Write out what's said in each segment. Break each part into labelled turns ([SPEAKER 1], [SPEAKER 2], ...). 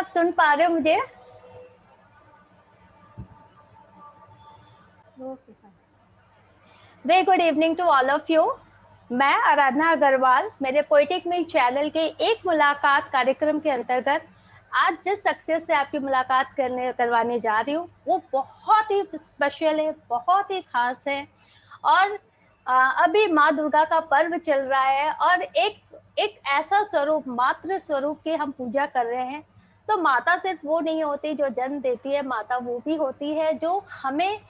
[SPEAKER 1] आप सुन पा रहे हो मुझे? Very good evening to all of you. मैं आराधना अग्रवाल मेरे पोएटिक मिल चैनल के एक मुलाकात कार्यक्रम के अंतर्गत आज जिस शख्सियत से आपकी मुलाकात करवाने जा रही हूँ वो बहुत ही स्पेशल है, बहुत ही खास है। और अभी माँ दुर्गा का पर्व चल रहा है और एक ऐसा स्वरूप, मातृ स्वरूप की हम पूजा कर रहे हैं। तो माता सिर्फ वो नहीं होती जो जन्म देती है, माता वो भी होती है जो हमें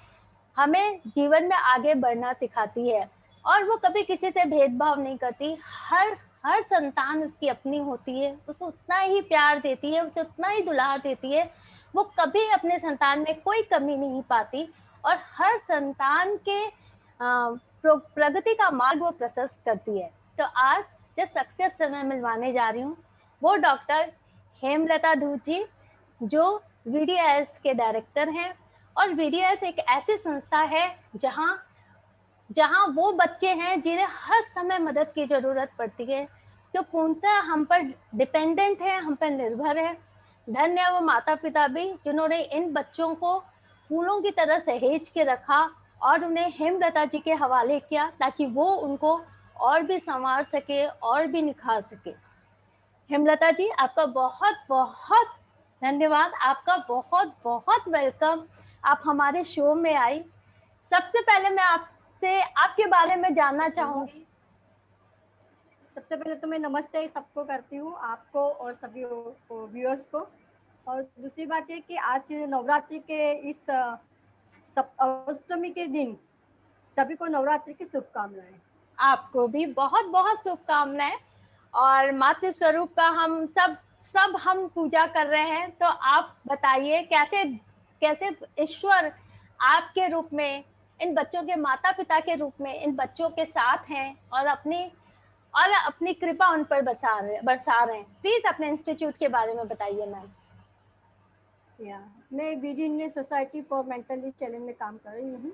[SPEAKER 1] हमें जीवन में आगे बढ़ना सिखाती है। और वो कभी किसी से भेदभाव नहीं करती। हर हर संतान उसकी अपनी होती है, उसे उतना ही प्यार देती है, उसे उतना ही दुलार देती है। वो कभी अपने संतान में कोई कमी नहीं पाती और हर संतान के प्रगति का मार्ग वो प्रशस्त करती है। तो आज जिस शख्सियत से मैं मिलवाने जा रही हूँ वो डॉक्टर हेमलता धूत जी, जो वीडीएस के डायरेक्टर हैं। और वीडीएस एक ऐसी संस्था है जहां वो बच्चे हैं जिन्हें हर समय मदद की जरूरत पड़ती है, जो पूर्णतः हम पर डिपेंडेंट है, हम पर निर्भर है। धन्य है वो माता पिता भी जिन्होंने इन बच्चों को फूलों की तरह सहेज के रखा और उन्हें हेमलता जी के हवाले किया ताकि वो उनको और भी संवार सके और भी निखार सके। हेमलता जी, आपका बहुत बहुत धन्यवाद, आपका बहुत बहुत वेलकम। आप हमारे शो में आई। सबसे पहले मैं आपसे आपके बारे में जानना चाहूंगी।
[SPEAKER 2] सबसे पहले तो मैं नमस्ते सबको करती हूँ, आपको और सभी व्यूअर्स को। और दूसरी बात है कि आज नवरात्रि के इस अष्टमी के दिन सभी को नवरात्रि की शुभकामनाएं।
[SPEAKER 1] आपको भी बहुत बहुत शुभकामनाएं। और मातृ स्वरूप का हम पूजा कर रहे हैं। तो आप बताइए कैसे कैसे ईश्वर आपके रूप में, इन बच्चों के माता पिता के रूप में इन बच्चों के साथ हैं और अपनी कृपा उन पर बरसा रहे हैं। प्लीज अपने इंस्टीट्यूट के बारे में बताइए मैम।
[SPEAKER 2] मैं बीडी Indian society for mentally challenge में काम कर रही हूँ।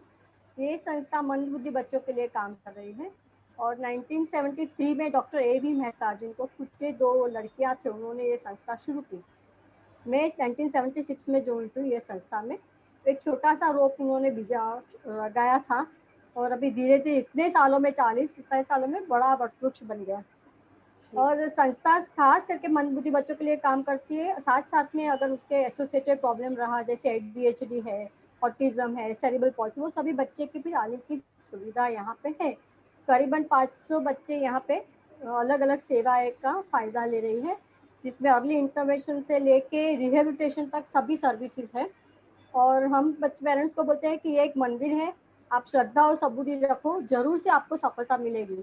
[SPEAKER 2] ये संस्था मंदबुद्धि बच्चों के लिए काम कर रही है। और 1973 में डॉक्टर A.V. मेहता, जिनको खुद के 2 लड़कियां थे, उन्होंने ये संस्था शुरू की। मैं 1976 में ज्वाइन हुई ये संस्था में। एक छोटा सा रोप उन्होंने लगाया था और अभी धीरे धीरे इतने सालों में 40-45 सालों में बड़ा वृक्ष बन गया। और संस्था खास करके मंदबुद्धि बच्चों के लिए काम करती है। साथ साथ में अगर उसके एसोसिएटेड प्रॉब्लम रहा, जैसे ADHD है, ऑटिज्म है, सेरिब्रल पॉल्सी, वो सभी बच्चे की भी आने की सुविधा यहाँ पे है। करीबन 500 बच्चे यहाँ पे अलग अलग सेवाएं का फायदा ले रही है, जिसमें अर्ली इंटरवेंशन से लेके रिहेबिलिटेशन तक सभी सर्विसेज है। और हम बच्चे पेरेंट्स को बोलते हैं कि ये एक मंदिर है, आप श्रद्धा और सबूरी रखो, जरूर से आपको सफलता मिलेगी।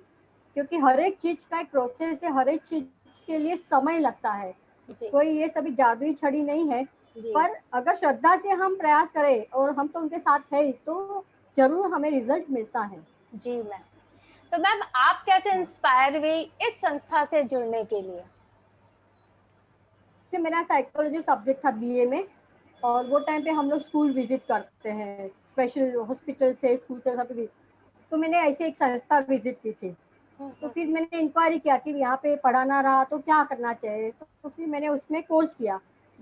[SPEAKER 2] क्योंकि हर एक चीज का एक प्रोसेस है, हर एक चीज के लिए समय लगता है। कोई ये सभी जादुई छड़ी नहीं है। पर अगर श्रद्धा से हम प्रयास करें और हम तो उनके साथ है, तो जरूर हमें रिजल्ट मिलता है।
[SPEAKER 1] जी मैम। तो मैम आप कैसे इंस्पायर हुई इस संस्था से जुड़ने के लिए?
[SPEAKER 2] मेरा साइकोलॉजी सब्जेक्ट था BA में, और वो टाइम पे हम लोग स्कूल विजिट करते हैं, स्पेशल हॉस्पिटल से स्कूल से सभी। तो मैंने ऐसे एक संस्था विजिट की थी। तो फिर मैंने इंक्वायरी किया कि यहाँ पे पढ़ाना रहा तो क्या करना चाहिए। तो फिर मैंने उसमें कोर्स किया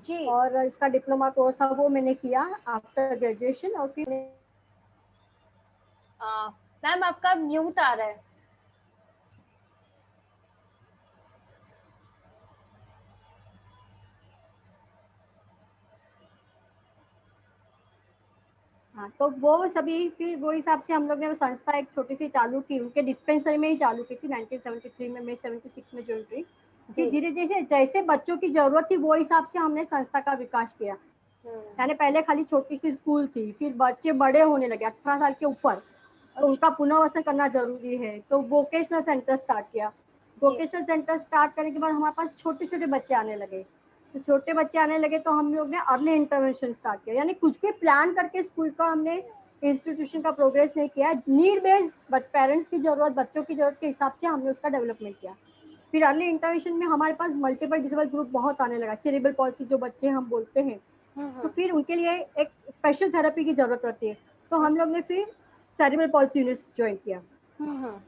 [SPEAKER 1] जी।
[SPEAKER 2] और इसका डिप्लोमा कोर्स था वो मैंने किया आफ्टर ग्रेजुएशन। और फिर
[SPEAKER 1] मैम आपका म्यूट आ रहा है।
[SPEAKER 2] हाँ, तो वो सभी फिर वो हिसाब से हम लोग ने वो संस्था एक छोटी सी चालू की, उनके डिस्पेंसरी में ही चालू की थी 1973 में। मैं 76 में ज्वाइन हुई। फिर धीरे धीरे जैसे बच्चों की जरूरत थी वो हिसाब से हमने संस्था का विकास किया। यानी पहले खाली छोटी सी स्कूल थी, फिर बच्चे बड़े होने लगे 18 साल के ऊपर, तो उनका पुनर्वसन करना जरूरी है, तो वोकेशनल सेंटर स्टार्ट किया। वोकेशनल सेंटर स्टार्ट करने के बाद हमारे पास छोटे छोटे बच्चे आने लगे। तो छोटे बच्चे आने लगे तो हम लोग ने अर्ली इंटरवेंशन स्टार्ट किया। यानी कुछ भी प्लान करके स्कूल का हमने इंस्टीट्यूशन का प्रोग्रेस नहीं किया, नीड बेस्ड पेरेंट्स की जरूरत, बच्चों की जरूरत के हिसाब से हमने उसका डेवलपमेंट किया। फिर अर्ली इंटरवेंशन में हमारे पास मल्टीपल डिसेबल ग्रुप बहुत आने लगा, सेरिब्रल पॉल्सी जो बच्चे हम बोलते हैं। तो फिर उनके लिए एक स्पेशल थेरेपी की जरूरत होती है। तो हम लोग ने फिर सेरिब्रल पॉल्सी यूनिट ज्वाइन किया,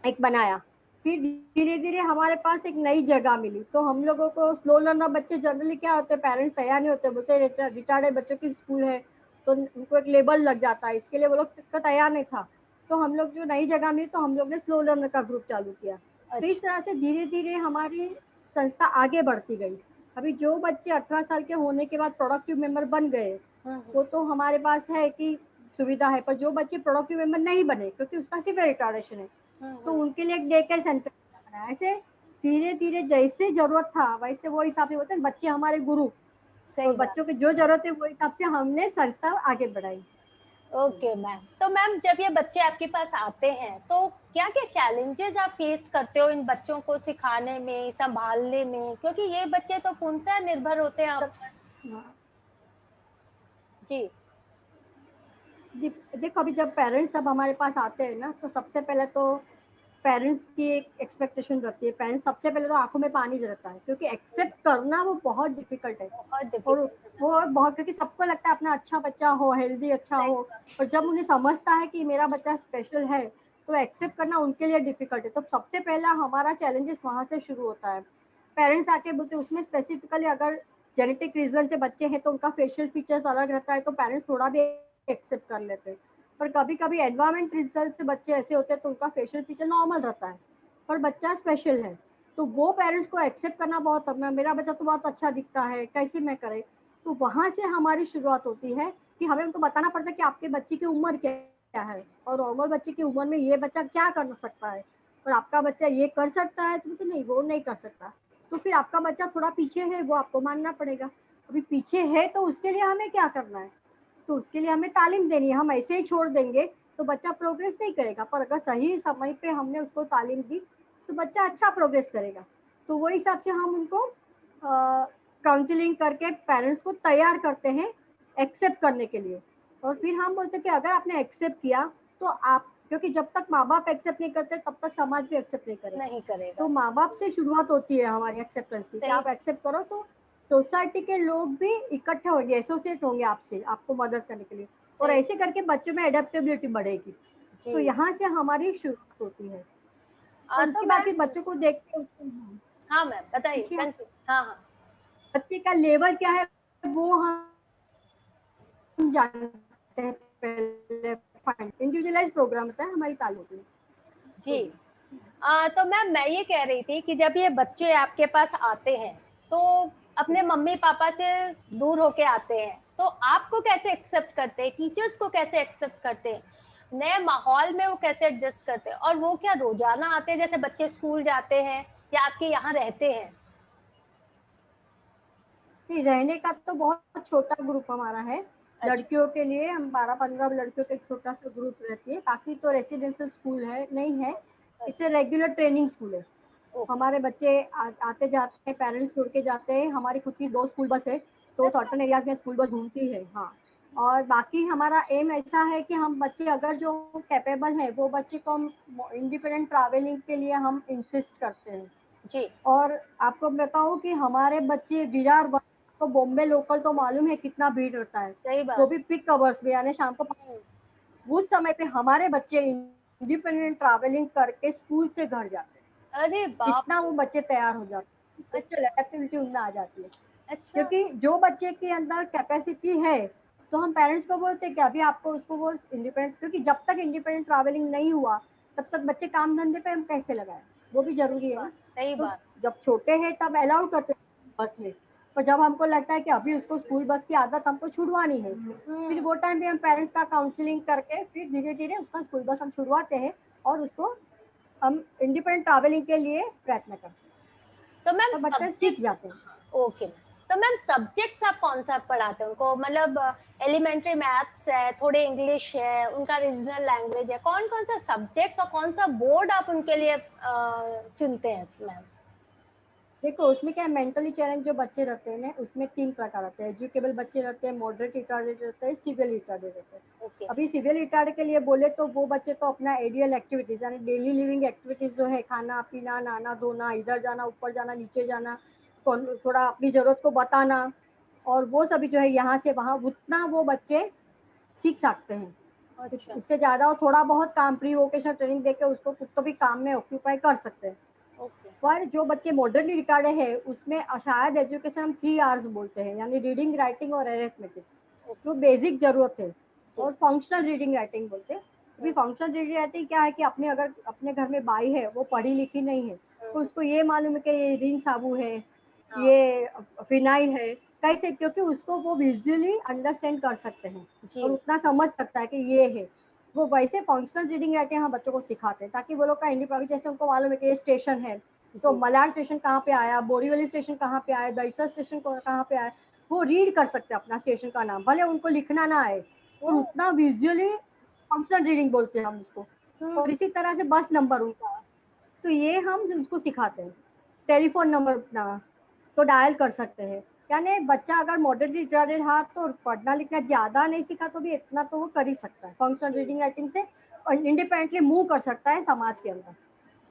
[SPEAKER 2] एक बनाया। फिर धीरे धीरे हमारे पास एक नई जगह मिली, तो हम लोगों को स्लो लर्नर बच्चे जनरली क्या होते हैं, पेरेंट्स तैयार नहीं होते, बोलते रिटायर्ड बच्चों की स्कूल है तो उनको एक लेबल लग जाता है, इसके लिए वो लोग का तैयार नहीं था। तो हम लोग जो नई जगह मिली तो हम लोग ने स्लो लर्नर का ग्रुप चालू किया। तो इस तरह से धीरे धीरे हमारी संस्था आगे बढ़ती गई। अभी जो बच्चे 18 साल के होने के बाद प्रोडक्टिव मेंबर बन गए वो तो हमारे पास है कि सुविधा है, पर जो बच्चे प्रोडक्टिव मेंबर नहीं बने क्योंकि उसका सिर्फ रिटायरेशन है तो उनके लिए एक डे केयर सेंटर बनाया। ऐसे धीरे धीरे जैसे जरूरत था वैसे वो हिसाब से बोलते हैं बच्चे हमारे गुरु, और बच्चों की जो जरूरत है वो हिसाब से हमने संस्था आगे बढ़ाई।
[SPEAKER 1] ओके मैम, तो मैम जब ये बच्चे आपके पास आते हैं तो क्या क्या चैलेंजेस आप फेस करते हो इन बच्चों को सिखाने में, संभालने में, क्योंकि ये बच्चे तो पूर्णतः निर्भर होते हैं आप पर।
[SPEAKER 2] हाँ।
[SPEAKER 1] जी
[SPEAKER 2] देखो अभी जब पेरेंट्स सब हमारे पास आते हैं ना तो सबसे पहले तो पेरेंट्स की एक एक्सपेक्टेशन रहती है। पेरेंट्स सबसे पहले तो आंखों में पानी रहता है क्योंकि एक्सेप्ट करना वो बहुत डिफिकल्ट है।
[SPEAKER 1] बहुत
[SPEAKER 2] और
[SPEAKER 1] डिफिकल्ट
[SPEAKER 2] वो बहुत, क्योंकि सबको लगता है अपना अच्छा बच्चा हो, हेल्दी अच्छा
[SPEAKER 1] है।
[SPEAKER 2] हो, और जब उन्हें समझता है कि मेरा बच्चा स्पेशल है तो एक्सेप्ट करना उनके लिए डिफिकल्ट है। तो सबसे पहला हमारा चैलेंजेस वहाँ से शुरू होता है। पेरेंट्स आके बोलते हैं, उसमें स्पेसिफिकली अगर जेनेटिक रीजन से बच्चे हैं तो उनका फेशियल फीचर्स अलग रहता है तो पेरेंट्स थोड़ा भी एक्सेप्ट कर लेते हैं। पर कभी कभी एनवायरमेंट रिजल्ट से बच्चे ऐसे होते हैं तो उनका फेशियल फीचर नॉर्मल रहता है पर बच्चा स्पेशल है, तो वो पेरेंट्स को एक्सेप्ट करना बहुत, मेरा बच्चा तो बहुत अच्छा दिखता है कैसे मैं करे। तो वहां से हमारी शुरुआत होती है कि हमें उनको बताना पड़ता है कि आपके बच्चे की उम्र क्या है और नॉर्मल बच्चे की उम्र में ये बच्चा क्या कर सकता है और आपका बच्चा ये कर सकता है तो नहीं वो नहीं कर सकता। तो फिर आपका बच्चा थोड़ा पीछे है वो आपको मानना पड़ेगा। अभी पीछे है तो उसके लिए हमें क्या करना है, तो उसके लिए हमें तालीम देनी है। हम ऐसे ही छोड़ देंगे तो बच्चा प्रोग्रेस नहीं करेगा, पर अगर सही समय पे हमने उसको तालीम दी तो बच्चा अच्छा प्रोग्रेस करेगा। तो वो हिसाब से हम उनको काउंसलिंग करके पेरेंट्स को तैयार करते हैं एक्सेप्ट करने के लिए। और फिर हम बोलते हैं कि अगर आपने एक्सेप्ट किया तो आप, क्योंकि जब तक माँ बाप एक्सेप्ट नहीं करते तब तक समाज भी एक्सेप्ट नहीं करेगा।
[SPEAKER 1] नहीं करेगा।
[SPEAKER 2] तो माँ बाप से शुरुआत होती है हमारी एक्सेप्टेंस की कि आप एक्सेप्ट करो तो सोसाइटी के लोग भी इकट्ठे होंगे, एसोसिएट होंगे आपसे आपको मदद करने के लिए, और ऐसे करके बच्चों में एडेप्टेबिलिटी बढ़ेगी। तो यहाँ से हमारी शुरुआत होती है और
[SPEAKER 1] तो
[SPEAKER 2] उसके बाद
[SPEAKER 1] मैम,
[SPEAKER 2] फिर बच्चों को देख के
[SPEAKER 1] हाँ मैम बताइए, हाँ हाँ।
[SPEAKER 2] बच्चे का लेवल क्या है वो हम जानते हैं पहले। इंडिविजुअलाइज प्रोग्राम होता है हमारी तालीम में।
[SPEAKER 1] जी तो मैम मैं ये कह रही थी कि जब ये बच्चे आपके पास आते हैं तो अपने मम्मी पापा से दूर होके आते हैं, तो आपको कैसे एक्सेप्ट करते हैं, टीचर्स को कैसे एक्सेप्ट करते हैं, नए माहौल में वो कैसे एडजस्ट करते हैं, और वो क्या रोजाना आते हैं जैसे बच्चे स्कूल जाते हैं या आपके यहाँ रहते हैं?
[SPEAKER 2] रहने का तो बहुत छोटा ग्रुप हमारा है। लड़कियों के लिए हम 12-15 लड़कियों का एक छोटा सा ग्रुप रहती है, बाकी तो रेसिडेंशियल स्कूल है नहीं है, इससे रेगुलर ट्रेनिंग स्कूल है। हमारे बच्चे आते जाते हैं, पेरेंट्स छोड़ के जाते हैं, हमारी खुद की 2 स्कूल बस है तो सर्टेन एरियाज में स्कूल बस घूमती है। हाँ, और बाकी हमारा एम ऐसा है कि हम बच्चे अगर जो कैपेबल है वो बच्चे को हम इंडिपेंडेंट ट्रैवलिंग के लिए हम इंसिस्ट करते हैं
[SPEAKER 1] जी।
[SPEAKER 2] और आपको बताऊं कि हमारे बच्चे विरार तो बॉम्बे लोकल तो मालूम है कितना भीड़ होता है,
[SPEAKER 1] सही बात।
[SPEAKER 2] वो भी पिक अवर्स में यानी शाम को उस समय पे हमारे बच्चे इंडिपेंडेंट ट्रैवलिंग करके स्कूल से घर जाते हैं।
[SPEAKER 1] अरे बाप,
[SPEAKER 2] इतना वो बच्चे तैयार हो जाते हैं, स्पेशल एक्टिविटी उनमें आ जाती है।
[SPEAKER 1] अच्छा
[SPEAKER 2] क्योंकि जो बच्चे के अंदर कैपेसिटी है तो हम पेरेंट्स को बोलते हैं कि अभी आपको उसको वो इंडिपेंडेंट, क्योंकि जब तक इंडिपेंडेंट ट्रैवलिंग नहीं हुआ तब तक बच्चे काम धंधे पे हम कैसे लगाए, वो भी जरूरी है ना।
[SPEAKER 1] सही
[SPEAKER 2] तो
[SPEAKER 1] बात।
[SPEAKER 2] जब छोटे हैं तब अलाउड करते हैं बस में, पर जब हमको लगता है कि अभी उसको स्कूल बस की आदत हमको छुड़वानी है फिर वो टाइम पे हम पेरेंट्स का काउंसलिंग करके फिर धीरे धीरे उसका स्कूल बस हम छुड़वाते हैं और उसको हम इंडिपेंडेंट ट्रैवलिंग के लिए प्रयत्न करते हैं
[SPEAKER 1] तो मैम
[SPEAKER 2] और बच्चे सीख जाते हैं।
[SPEAKER 1] ओके, तो मैम सब्जेक्ट्स आप कौन सा पढ़ाते हैं उनको, मतलब एलिमेंट्री मैथ्स है, थोड़े इंग्लिश है, उनका रीजनल लैंग्वेज है, कौन कौन सा सब्जेक्ट्स और कौन सा बोर्ड आप उनके लिए चुनते हैं मैम?
[SPEAKER 2] देखो उसमें क्या है, मेंटली चैलेंज जो बच्चे रहते हैं ना उसमें 3 प्रकार रहते हैं। एजुकेबल बच्चे रहते हैं, मॉडरेट रिटार्डेड रहते हैं, सीवियर रिटार्डेड रहते हैं। अभी सीवियर रिटार्ड के लिए बोले तो वो बच्चे तो अपना एडियल एक्टिविटीज यानी डेली लिविंग एक्टिविटीज जो है, खाना पीना नहाना धोना, इधर जाना ऊपर जाना नीचे जाना, थोड़ा अपनी जरूरत को बताना और वो सभी जो है यहाँ से वहाँ उतना वो बच्चे सीख सकते हैं।
[SPEAKER 1] अच्छा।
[SPEAKER 2] इससे ज्यादा वो थोड़ा बहुत काम प्री वोकेशनल ट्रेनिंग देके उसको खुद को भी काम में ऑक्यूपाई कर सकते हैं।
[SPEAKER 1] ओके।
[SPEAKER 2] पर जो बच्चे मॉडर्नली रिटार्डेड है उसमें शायद एजुकेशन हम 3 आवर्स बोलते हैं, यानी रीडिंग राइटिंग और अरिथमेटिक, जो बेसिक जरूरत है, और फंक्शनल रीडिंग राइटिंग बोलते हैं। अभी फंक्शनल रीडिंग राइटिंग क्या है कि अपने अगर अपने घर में बाई है वो पढ़ी लिखी नहीं है तो उसको ये मालूम है कि ये रिन साबु है, ये फिनाइल है, कैसे, क्योंकि उसको वो विजुअली अंडरस्टैंड कर सकते हैं और उतना समझ सकता है कि ये है। वो वैसे फंक्शनल रीडिंग राइटिंग हम बच्चों को सिखाते हैं ताकि वो लोग का इंडिपेंडेंस, जैसे उनको मालूम है कि ये स्टेशन है तो मलाड स्टेशन कहाँ पे आया, बोरीवली स्टेशन कहाँ पे आया, दहीसर स्टेशन कहाँ पे आया, वो रीड कर सकते हैं अपना स्टेशन का नाम, भले उनको लिखना ना आए, और उतना विजुअली फंक्शनल रीडिंग बोलते हैं हम उसको। और इसी तरह से बस नंबर उनका, तो ये हम उसको सिखाते हैं। टेलीफोन नंबर अपना तो डायल कर सकते हैं, यानी बच्चा अगर मॉडर्नली रिटार्डेड है तो पढ़ना लिखना ज्यादा नहीं सीखा तो भी इतना तो वो कर ही सकता है फंक्शनल रीडिंग राइटिंग से, और इंडिपेंडेंटली मूव कर सकता है समाज के अंदर।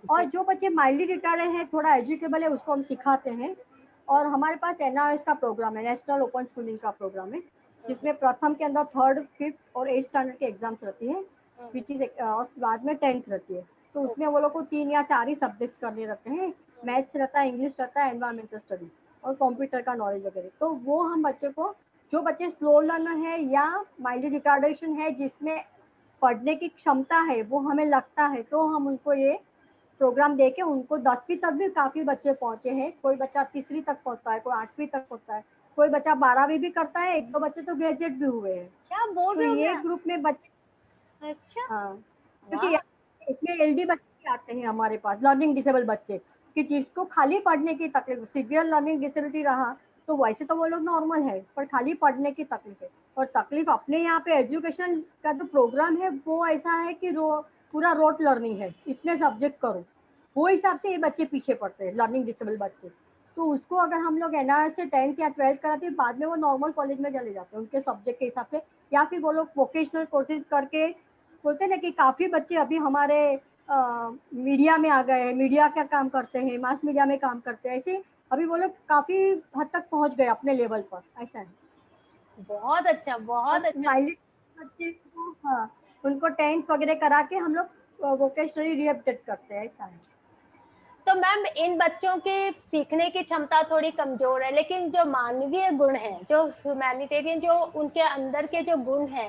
[SPEAKER 2] और जो बच्चे माइल्डली रिटार्डेड हैं, थोड़ा एजुकेबल है, उसको हम सिखाते हैं। और हमारे पास एनआरएस का प्रोग्राम है, नेशनल ओपन स्कूलिंग का प्रोग्राम है, जिसमें प्रथम के अंदर 3rd, 5th और 8th स्टैंडर्ड की एग्जाम्स रहती है, विच इज, और बाद में 10th रहती है। तो उसमें वो लोग को 3 या 4 ही सब्जेक्ट्स करने रहते हैं, मैथ्स रहता है, इंग्लिश रहता है, एनवायरमेंटल स्टडी और कंप्यूटर का नॉलेज वगैरह। तो वो हम बच्चे को, जो बच्चे स्लो लर्नर है या माइल्ड रिटार्डेशन है जिसमें पढ़ने की क्षमता है वो हमें लगता है, तो हम उनको ये प्रोग्राम देके उनको 10वीं तक भी काफी बच्चे पहुंचे हैं। कोई बच्चा तीसरी तक पहुंचता है, कोई 8वीं तक पहुंचता है, कोई बच्चा 12वीं भी करता है, 1-2 बच्चे तो ग्रेजुएट भी हुए हैं।
[SPEAKER 1] क्या बोल
[SPEAKER 2] तो
[SPEAKER 1] रहे हो
[SPEAKER 2] ये
[SPEAKER 1] मैम?
[SPEAKER 2] ग्रुप में बच्चे,
[SPEAKER 1] अच्छा।
[SPEAKER 2] हाँ, क्योंकि
[SPEAKER 1] वाह।
[SPEAKER 2] इसमें एलडी बच्चे आते हैं हमारे पास, लर्निंग डिसेबल बच्चे, कि जिसको खाली पढ़ने की तकलीफ, सिवियर लर्निंग डिसेबिलिटी रहा तो वैसे तो वो लोग नॉर्मल है, पर खाली पढ़ने की तकलीफ है। और तकलीफ अपने यहाँ पे एजुकेशन का जो प्रोग्राम है वो ऐसा है कि पूरा रोट लर्निंग है, इतने सब्जेक्ट करो, वो हिसाब से ये बच्चे पीछे पड़ते हैं, लर्निंग डिसेबल बच्चे। तो उसको अगर हम लोग एनआरएस से 10th या 12th कराते हैं, बाद में वो नॉर्मल कॉलेज में चले जाते हैं उनके सब्जेक्ट के हिसाब से, या फिर वो लोग वोकेशनल कोर्सेज करके, बोलते हैं ना कि काफी बच्चे अभी हमारे मीडिया में आ गए हैं, मीडिया का काम करते हैं, मास मीडिया में काम करते हैं, ऐसे अभी वो लोग काफी हद तक पहुंच गए अपने लेवल पर, ऐसा है।
[SPEAKER 1] बहुत अच्छा, बहुत
[SPEAKER 2] और
[SPEAKER 1] अच्छा।
[SPEAKER 2] माइलेज बच्चे को, हाँ, उनको 10th वगैरह करा के हम लोग वोकेशनली रिएप्टेड करते हैं, ऐसा है।
[SPEAKER 1] तो मैम इन बच्चों की सीखने की क्षमता थोड़ी कमजोर है, लेकिन जो मानवीय गुण है, जो ह्यूमैनिटेरियन, जो उनके अंदर के जो गुण है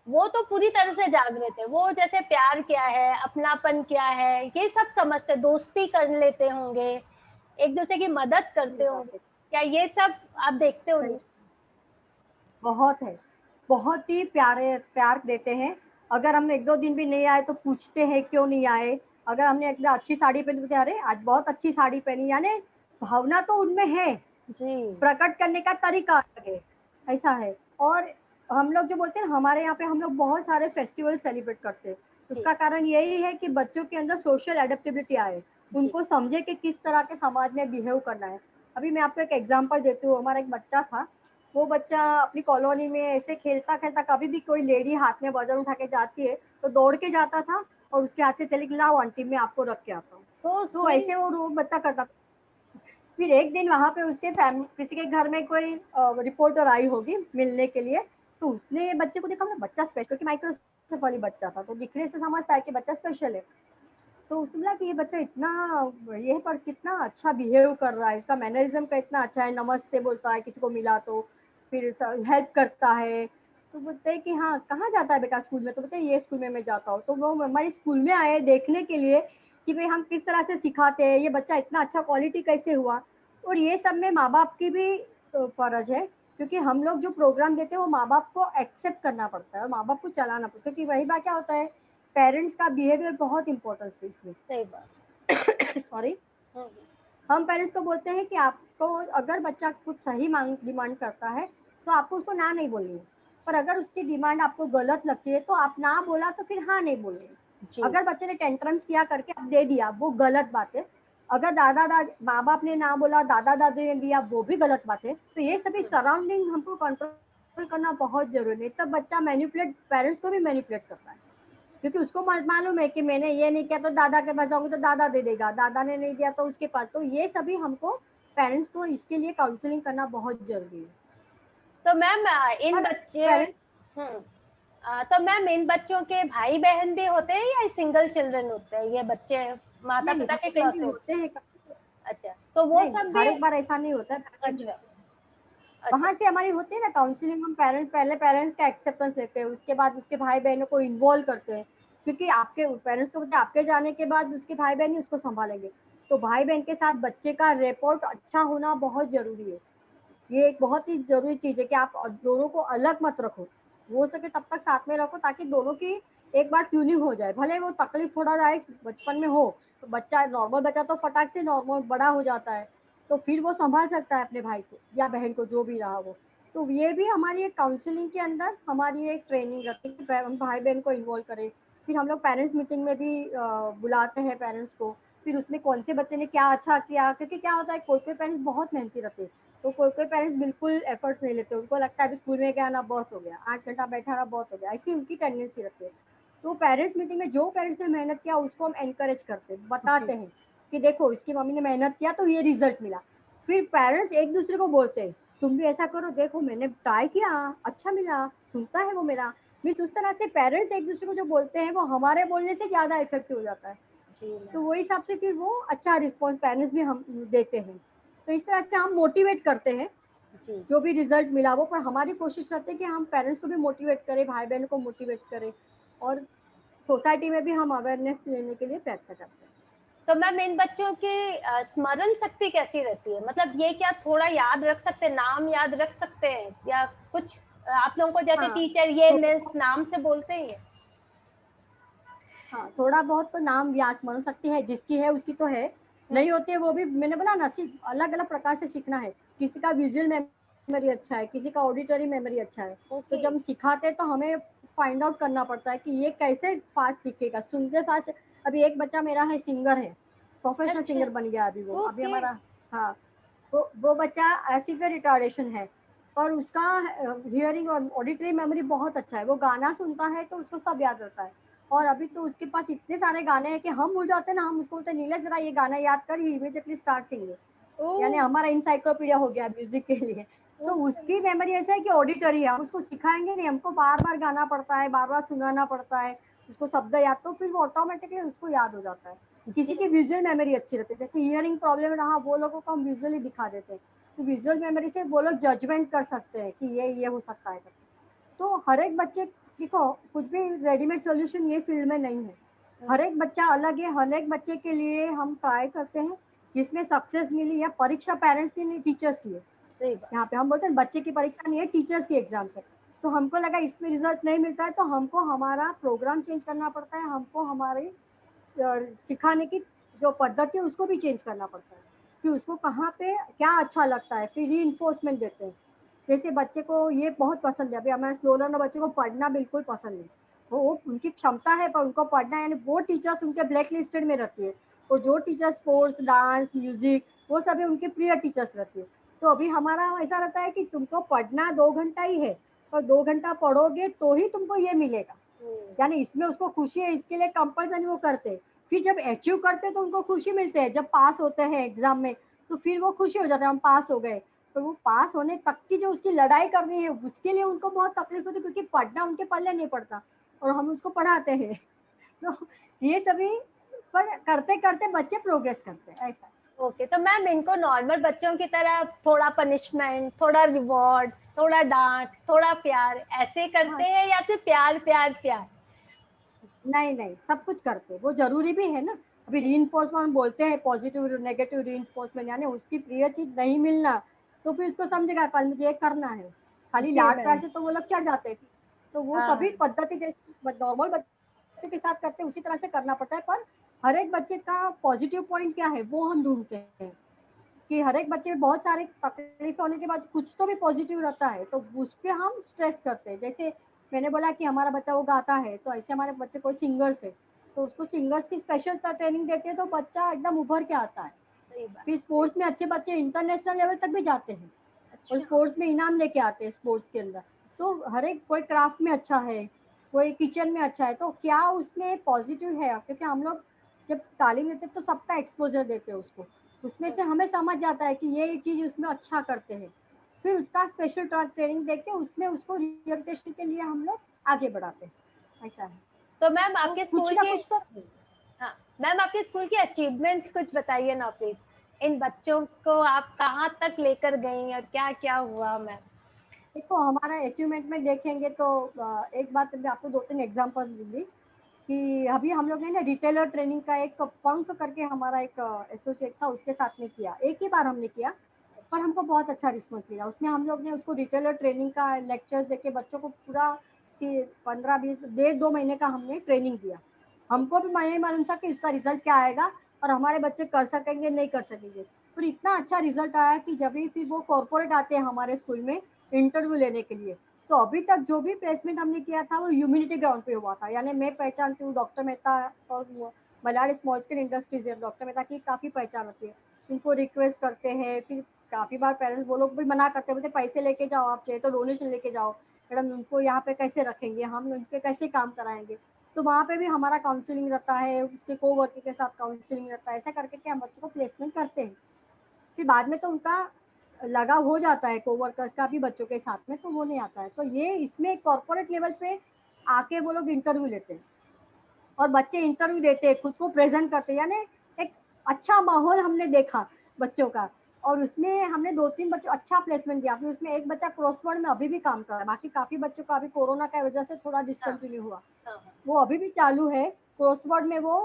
[SPEAKER 1] वो तो पूरी तरह से जागृत है। वो जैसे प्यार क्या है, अपनापन क्या है, ये सब समझते, दोस्ती कर लेते होंगे, एक दूसरे की मदद करते होंगे, क्या ये सब आप देखते होंगे?
[SPEAKER 2] बहुत है, बहुत ही प्यार देते हैं। अगर हम 1-2 दिन भी नहीं आए तो पूछते हैं क्यों नहीं आए। अगर हमने एकदम अच्छी साड़ी पहनी तो अरे आज बहुत अच्छी साड़ी पहनी, यानी भावना तो उनमें है,
[SPEAKER 1] जी।
[SPEAKER 2] प्रकट करने का तरीका अलग है, ऐसा है। और हम लोग जो बोलते हैं, हमारे यहाँ पे हम लोग बहुत सारे फेस्टिवल सेलिब्रेट करते हैं, उसका कारण यही है कि बच्चों के अंदर सोशल एडेप्टेबिलिटी आए, उनको समझे कि किस तरह के समाज में बिहेव करना है। अभी मैं आपको एक एग्जांपल देती हूँ। हमारा एक बच्चा था, वो बच्चा अपनी कॉलोनी में ऐसे खेलता खेलता, कभी भी कोई लेडी हाथ में वजन उठा के जाती है तो दौड़ के जाता था और उसके हाथ से चले कि लाओ आंटी मैं आपको रख के आता हूँ।
[SPEAKER 1] सो
[SPEAKER 2] तो ऐसे वो बच्चा करता था। फिर एक दिन वहां पे उसके किसी के घर में कोई रिपोर्टर आई होगी मिलने के लिए, तो उसने ये बच्चे को देखा, ना बच्चा स्पेशल, क्योंकि माइक्रोसॉफ्ट वाली बच्चा था तो दिखने से समझता है कि बच्चा स्पेशल है। तो उसने बोला कि ये बच्चा इतना, ये पर कितना अच्छा बिहेव कर रहा है, इसका मैनरिज्म का इतना अच्छा है, नमस्ते बोलता है किसी को मिला तो, फिर हेल्प करता है। तो बोलते हैं कि हाँ कहाँ जाता है बेटा स्कूल में, तो बोलते हैं ये स्कूल में मैं जाता हूँ। तो वो हमारे स्कूल में आए देखने के लिए कि भाई हम किस तरह से सिखाते हैं, ये बच्चा इतना अच्छा क्वालिटी कैसे हुआ। और ये सब में माँ बाप की भी फर्ज है, क्योंकि हम लोग जो प्रोग्राम देते हैं वो माँ बाप को एक्सेप्ट करना पड़ता है और माँ बाप को चलाना पड़ता है, क्योंकि वही बात क्या होता है, पेरेंट्स का बिहेवियर बहुत इंपॉर्टेंट है इसमें।
[SPEAKER 1] सही बात।
[SPEAKER 2] सॉरी, हम पेरेंट्स को बोलते हैं कि आपको अगर बच्चा कुछ सही मांग डिमांड करता है तो आपको उसको ना नहीं बोलनी है, पर अगर उसकी डिमांड आपको गलत लगती है तो आप ना बोला तो फिर हाँ नहीं बोलनी है। अगर बच्चे ने टेंट्रम्स किया करके आप दे दिया, वो गलत बात है। अगर दादा दादी माँ बाप ने ना बोला, दादा दादी ने दिया, वो भी गलत बात है। तो ये सभी सराउंडिंग हमको कंट्रोल करना बहुत जरूरी है, तब बच्चा मैनिपुलेट, पेरेंट्स को भी मैनिपुलेट करता है, क्योंकि उसको मालूम है कि मैंने ये नहीं किया तो दादा के पास जाऊंगी तो दादा दे देगा, दादा ने नहीं दिया तो उसके पास। तो ये सभी हमको पेरेंट्स को इसके लिए काउंसलिंग करना बहुत जरूरी है।
[SPEAKER 1] तो मैम इन
[SPEAKER 2] और
[SPEAKER 1] बच्चे,
[SPEAKER 2] पेरेंट्स,
[SPEAKER 1] हम्म तो मैम इन बच्चों के भाई बहन भी होते हैं या सिंगल चिल्ड्रन होते हैं ये बच्चे, माता
[SPEAKER 2] नहीं नहीं,
[SPEAKER 1] पिता के
[SPEAKER 2] भाई बहन भी
[SPEAKER 1] इकलौते?
[SPEAKER 2] होते हैं।
[SPEAKER 1] अच्छा, तो वो
[SPEAKER 2] नहीं नहीं,
[SPEAKER 1] सब भी।
[SPEAKER 2] हर एक बार ऐसा नहीं होता है, भाई बहन भी
[SPEAKER 1] अच्छा।
[SPEAKER 2] होते हैं।
[SPEAKER 1] अच्छा।
[SPEAKER 2] वहां से हमारी होती है ना काउंसलिंग, हम पेरेंट्स पहले पेरेंट्स का एक्सेप्टेंस लेते हैं, उसके बाद उसके भाई बहनों को इन्वॉल्व करते हैं, क्योंकि आपके पेरेंट्स को पता है आपके जाने के बाद उसके भाई बहन ही उसको संभालेंगे। तो भाई बहन के साथ बच्चे का रिपोर्ट अच्छा होना बहुत जरूरी है। ये एक बहुत ही जरूरी चीज है कि आप दोनों को अलग मत रखो, हो सके तब तक साथ में रखो, ताकि दोनों की एक बार ट्यूनिंग हो जाए। भले वो तकलीफ थोड़ा जाए बचपन में हो, तो बच्चा नॉर्मल बच्चा तो फटाक से नॉर्मल बड़ा हो जाता है, तो फिर वो संभाल सकता है अपने भाई को या बहन को, जो भी रहा वो। तो ये भी हमारी एक काउंसलिंग के अंदर हमारी एक ट्रेनिंग रहती है कि हम भाई बहन को इन्वॉल्व करें। फिर हम लोग पेरेंट्स मीटिंग में भी बुलाते हैं पेरेंट्स को, फिर उसमें कौन से बच्चे ने क्या अच्छा किया, क्योंकि क्या होता है कोई कोई पेरेंट्स बहुत मेहनती रहते हैं, तो कोई कोई पेरेंट्स बिल्कुल एफर्ट्स नहीं लेते, उनको लगता है अभी स्कूल में क्या आना बहुत हो गया, 8 घंटा बैठाना बहुत हो गया, ऐसी उनकी टेंडेंसी रहती है। तो पेरेंट्स मीटिंग में जो पेरेंट्स ने मेहनत किया उसको हम एनकरेज करते हैं, बताते
[SPEAKER 1] जी।
[SPEAKER 2] हैं कि देखो इसकी मम्मी ने मेहनत किया तो ये रिजल्ट मिला। फिर पेरेंट्स एक दूसरे को बोलते हैं तुम भी ऐसा करो, देखो मैंने ट्राई किया, अच्छा मिला, सुनता है वो मेरा। मीन्स उस तरह से पेरेंट्स एक दूसरे को जो बोलते हैं वो हमारे बोलने से ज्यादा इफेक्टिव हो जाता है।
[SPEAKER 1] जी
[SPEAKER 2] तो
[SPEAKER 1] मैम।
[SPEAKER 2] वो हिसाब से फिर वो अच्छा रिस्पॉन्स पेरेंट्स भी हम देते हैं। तो इस तरह से हम मोटिवेट करते हैं
[SPEAKER 1] जी।
[SPEAKER 2] जो भी रिजल्ट मिला वो, पर हमारी कोशिश रहती है कि हम पेरेंट्स को भी मोटिवेट करें, भाई बहनों को मोटिवेट करें, और सोसाइटी में भी हम अवेयरनेस लेने के लिए प्रयत्न करते हैं।
[SPEAKER 1] तो मैम इन बच्चों की स्मरण शक्ति कैसी रहती है, मतलब ये क्या थोड़ा याद रख सकते हैं, नाम याद रख सकते हैं या कुछ? आप लोगों को जैसे
[SPEAKER 2] हाँ
[SPEAKER 1] टीचर ये
[SPEAKER 2] तो
[SPEAKER 1] मिस नाम से बोलते हैं ये?
[SPEAKER 2] हाँ, थोड़ा बहुत तो नाम या स्मरण शक्ति है, जिसकी है उसकी तो है,
[SPEAKER 1] हम्म।
[SPEAKER 2] नहीं होती है वो भी। मैंने बोला ना, सिर्फ अलग अलग प्रकार से सीखना है। किसी का विजुअल मेमोरी अच्छा है, किसी का ऑडिटरी मेमोरी अच्छा है। तो
[SPEAKER 1] ओके।
[SPEAKER 2] जब हम सिखाते हैं तो हमें फाइंड आउट करना पड़ता है कि ये कैसे फास्ट सीखेगा, सुनते फास्ट। अभी एक बच्चा मेरा है, सिंगर है, प्रोफेशनल
[SPEAKER 1] अच्छा।
[SPEAKER 2] सिंगर बन गया अभी वो, अभी
[SPEAKER 1] ओके।
[SPEAKER 2] हमारा। हाँ, वो बच्चा सिवियर रिटार्डेशन है, और उसका हियरिंग और ऑडिटरी मेमोरी बहुत अच्छा है। वो गाना सुनता है तो उसको सब याद रहता है। और अभी तो उसके पास इतने सारे गाने हैं कि हम भूल जाते हैं ना, हम उसको बोलते हैं नीले जरा ये गाना याद कर, ही इमीडिएटली स्टार्ट सिंगिंग।
[SPEAKER 1] ओ।
[SPEAKER 2] यानी हमारा इंसाइक्लोपीडिया हो गया म्यूजिक के लिए। तो
[SPEAKER 1] ओके।
[SPEAKER 2] उसकी मेमोरी ऐसा है कि ऑडिटरी है, हम उसको सिखाएंगे नहीं, हमको बार बार गाना पड़ता है, बार बार सुनाना पड़ता है उसको शब्द याद, तो फिर वो ऑटोमेटिकली उसको याद हो जाता है।
[SPEAKER 1] जी।
[SPEAKER 2] किसी की विजुअल मेमोरी अच्छी रहती है, जैसे हियरिंग प्रॉब्लम रहा वो लोगों को हम विजुअली दिखा देते हैं, तो विजुअल मेमोरी से वो लोग जजमेंट कर सकते हैं कि ये हो सकता है करके। तो हर एक बच्चे, देखो कुछ भी रेडीमेड सोल्यूशन ये फील्ड में नहीं है, हर एक बच्चा अलग है। हर एक बच्चे के लिए हम ट्राई करते हैं, जिसमें सक्सेस मिली या परीक्षा पेरेंट्स की नहीं टीचर्स की है।
[SPEAKER 1] सही बात।
[SPEAKER 2] यहाँ पे हम बोलते हैं बच्चे की परीक्षा नहीं है, टीचर्स की एग्जाम है। तो हमको लगा इसमें रिजल्ट नहीं मिलता है, तो हमको हमारा प्रोग्राम चेंज करना पड़ता है, हमको हमारी सिखाने की जो पद्धति है उसको भी चेंज करना पड़ता है कि उसको कहाँ पे क्या अच्छा लगता है, फिर री देते हैं। जैसे बच्चे को ये बहुत पसंद है, अभी हमारे स्लो लर्नर बच्चे को पढ़ना बिल्कुल पसंद नहीं, वो उनकी क्षमता है पर उनको पढ़ना, यानी वो टीचर्स उनके ब्लैक लिस्टेड में रहती है, और जो टीचर्स स्पोर्ट्स डांस म्यूजिक वो सभी उनके प्रिय टीचर्स रहती है। तो अभी हमारा ऐसा रहता है कि तुमको पढ़ना 2 घंटा ही है, और 2 घंटा पढ़ोगे तो ही तुमको ये मिलेगा, यानी इसमें उसको खुशी है, इसके लिए कंपल्सरी वो करते हैं। फिर जब अचीव करते हैं तो उनको खुशी मिलते है, जब पास होते हैं एग्जाम में तो फिर वो खुशी हो जाते हैं हम पास हो गए। तो वो पास होने तक की जो उसकी लड़ाई करनी है उसके लिए उनको बहुत तकलीफ होती है, क्योंकि पढ़ना उनके पल्ले नहीं पड़ता और हम उसको पढ़ाते हैं। तो ये सभी पर करते करते बच्चे प्रोग्रेस करते हैं, ऐसा।
[SPEAKER 1] ओके, तो मैम इनको नॉर्मल बच्चों की तरह थोड़ा पनिशमेंट, थोड़ा रिवॉर्ड, थोड़ा डांट, थोड़ा प्यार ऐसे करते
[SPEAKER 2] हाँ,
[SPEAKER 1] हैं या सिर्फ प्यार प्यार प्यार?
[SPEAKER 2] नहीं नहीं, सब कुछ करते, वो जरूरी भी है ना। अभी
[SPEAKER 1] जी।
[SPEAKER 2] रीइंफोर्समेंट बोलते हैं, पॉजिटिव नेगेटिव रीइंफोर्समेंट, यानी उसकी प्रिय चीज नहीं मिलना तो फिर उसको समझेगा कल मुझे ये करना है। खाली
[SPEAKER 1] जी
[SPEAKER 2] लाड प्यार
[SPEAKER 1] मैम।
[SPEAKER 2] से तो वो लोग चढ़ जाते हैं। तो वो सभी
[SPEAKER 1] हाँ।
[SPEAKER 2] पद्धति जैसे नॉर्मल बच्चों के साथ करते हैं उसी तरह से करना पड़ता है, पर हर एक बच्चे का पॉजिटिव पॉइंट क्या है वो हम ढूंढते हैं कि हर एक बच्चे में बहुत सारे तकलीफ होने के बाद कुछ तो भी पॉजिटिव रहता है, तो उस पर हम स्ट्रेस करते हैं। जैसे मैंने बोला कि हमारा बच्चा वो गाता है, तो ऐसे हमारे बच्चे कोई सिंगर्स है तो उसको सिंगर्स की स्पेशल ट्रेनिंग देते हैं, तो बच्चा एकदम उभर के आता है।
[SPEAKER 1] सही बात।
[SPEAKER 2] फिर स्पोर्ट्स में अच्छे बच्चे इंटरनेशनल लेवल तक भी जाते हैं और
[SPEAKER 1] अच्छा।
[SPEAKER 2] स्पोर्ट्स में इनाम लेके आते हैं स्पोर्ट्स के अंदर। तो हर एक, कोई क्राफ्ट में अच्छा है, कोई किचन में अच्छा है, तो क्या उसमें पॉजिटिव है, क्योंकि हम लोग जब तालीम देते हैं तो सबका एक्सपोजर देते हैं उसको, उसमें से हमें समझ जाता है कि ये चीज उसमें अच्छा करते हैं। फिर उसका स्पेशल ट्रेनिंग देके उसमें उसको रिहैबिलिटेशन के लिए हम लोग आगे बढ़ाते हैं, ऐसा है।
[SPEAKER 1] तो मैम
[SPEAKER 2] तो
[SPEAKER 1] आपके
[SPEAKER 2] कुछ
[SPEAKER 1] स्कूल
[SPEAKER 2] ना
[SPEAKER 1] की,
[SPEAKER 2] कुछ तो
[SPEAKER 1] हाँ मैम आपके स्कूल की अचीवमेंट्स कुछ बताइए ना प्लीज, इन बच्चों को आप कहाँ तक लेकर गई और क्या क्या हुआ मैम?
[SPEAKER 2] देखो, हमारा अचीवमेंट में देखेंगे तो एक बात मैं आपको 2-3 एग्जांपल्स दूँगी कि अभी हम लोग ने ना रिटेलर ट्रेनिंग का एक पंख करके हमारा एक एसोसिएट था, उसके साथ में किया। एक ही बार हमने किया, पर हमको बहुत अच्छा रिस्पॉन्स मिला। उसमें हम लोग ने उसको रिटेलर ट्रेनिंग का लेक्चर्स देके बच्चों को पूरा कि 15-20 डेढ़ 2 महीने का हमने ट्रेनिंग दिया। हमको भी नहीं मालूम था कि इसका रिजल्ट क्या आएगा और हमारे बच्चे कर सकेंगे, नहीं कर सकेंगे। पर इतना अच्छा रिजल्ट आया कि जब भी फिर वो कॉर्पोरेट आते हैं हमारे स्कूल में इंटरव्यू लेने के लिए, तो अभी तक जो भी प्लेसमेंट हमने किया था वो ह्यूमिनिटी ग्राउंड पे हुआ था। यानी मैं पहचानती हूँ डॉक्टर मेहता और मलाड स्मॉल स्केल इंडस्ट्रीज है, डॉक्टर मेहता की काफ़ी पहचान होती है। उनको रिक्वेस्ट करते हैं, फिर काफ़ी बार पेरेंट्स वो लोग भी मना करते हैं, बोलते पैसे लेके जाओ, आप चाहिए तो डोनेशन लेके जाओ, मैडम उनको यहाँ पे कैसे रखेंगे, हम उन पे कैसे काम कराएंगे। तो वहाँ पे भी हमारा काउंसलिंग रहता है, उसके कोवर्कर के साथ काउंसलिंग रहता है, ऐसा करके के हम बच्चों को प्लेसमेंट करते हैं। फिर बाद में तो उनका लगाव हो जाता है कोवर्कर्स का भी बच्चों के साथ में, तो वो नहीं आता है। तो ये इसमें कॉर्पोरेट लेवल पे आके वो लोग इंटरव्यू लेते हैं और बच्चे इंटरव्यू देते हैं, खुद को प्रेजेंट करते हैं, यानी एक अच्छा माहौल हमने देखा बच्चों का। और उसमें हमने 2-3 बच्चों अच्छा प्लेसमेंट दिया। फिर उसमें एक बच्चा क्रॉसवर्ड में अभी भी काम कर रहा है, बाकी काफी बच्चों का अभी कोरोना की वजह से थोड़ा
[SPEAKER 1] हाँ
[SPEAKER 2] डिसकंटिन्यू हुआ।
[SPEAKER 1] हाँ हाँ।
[SPEAKER 2] वो अभी भी चालू है। क्रॉसवर्ड में वो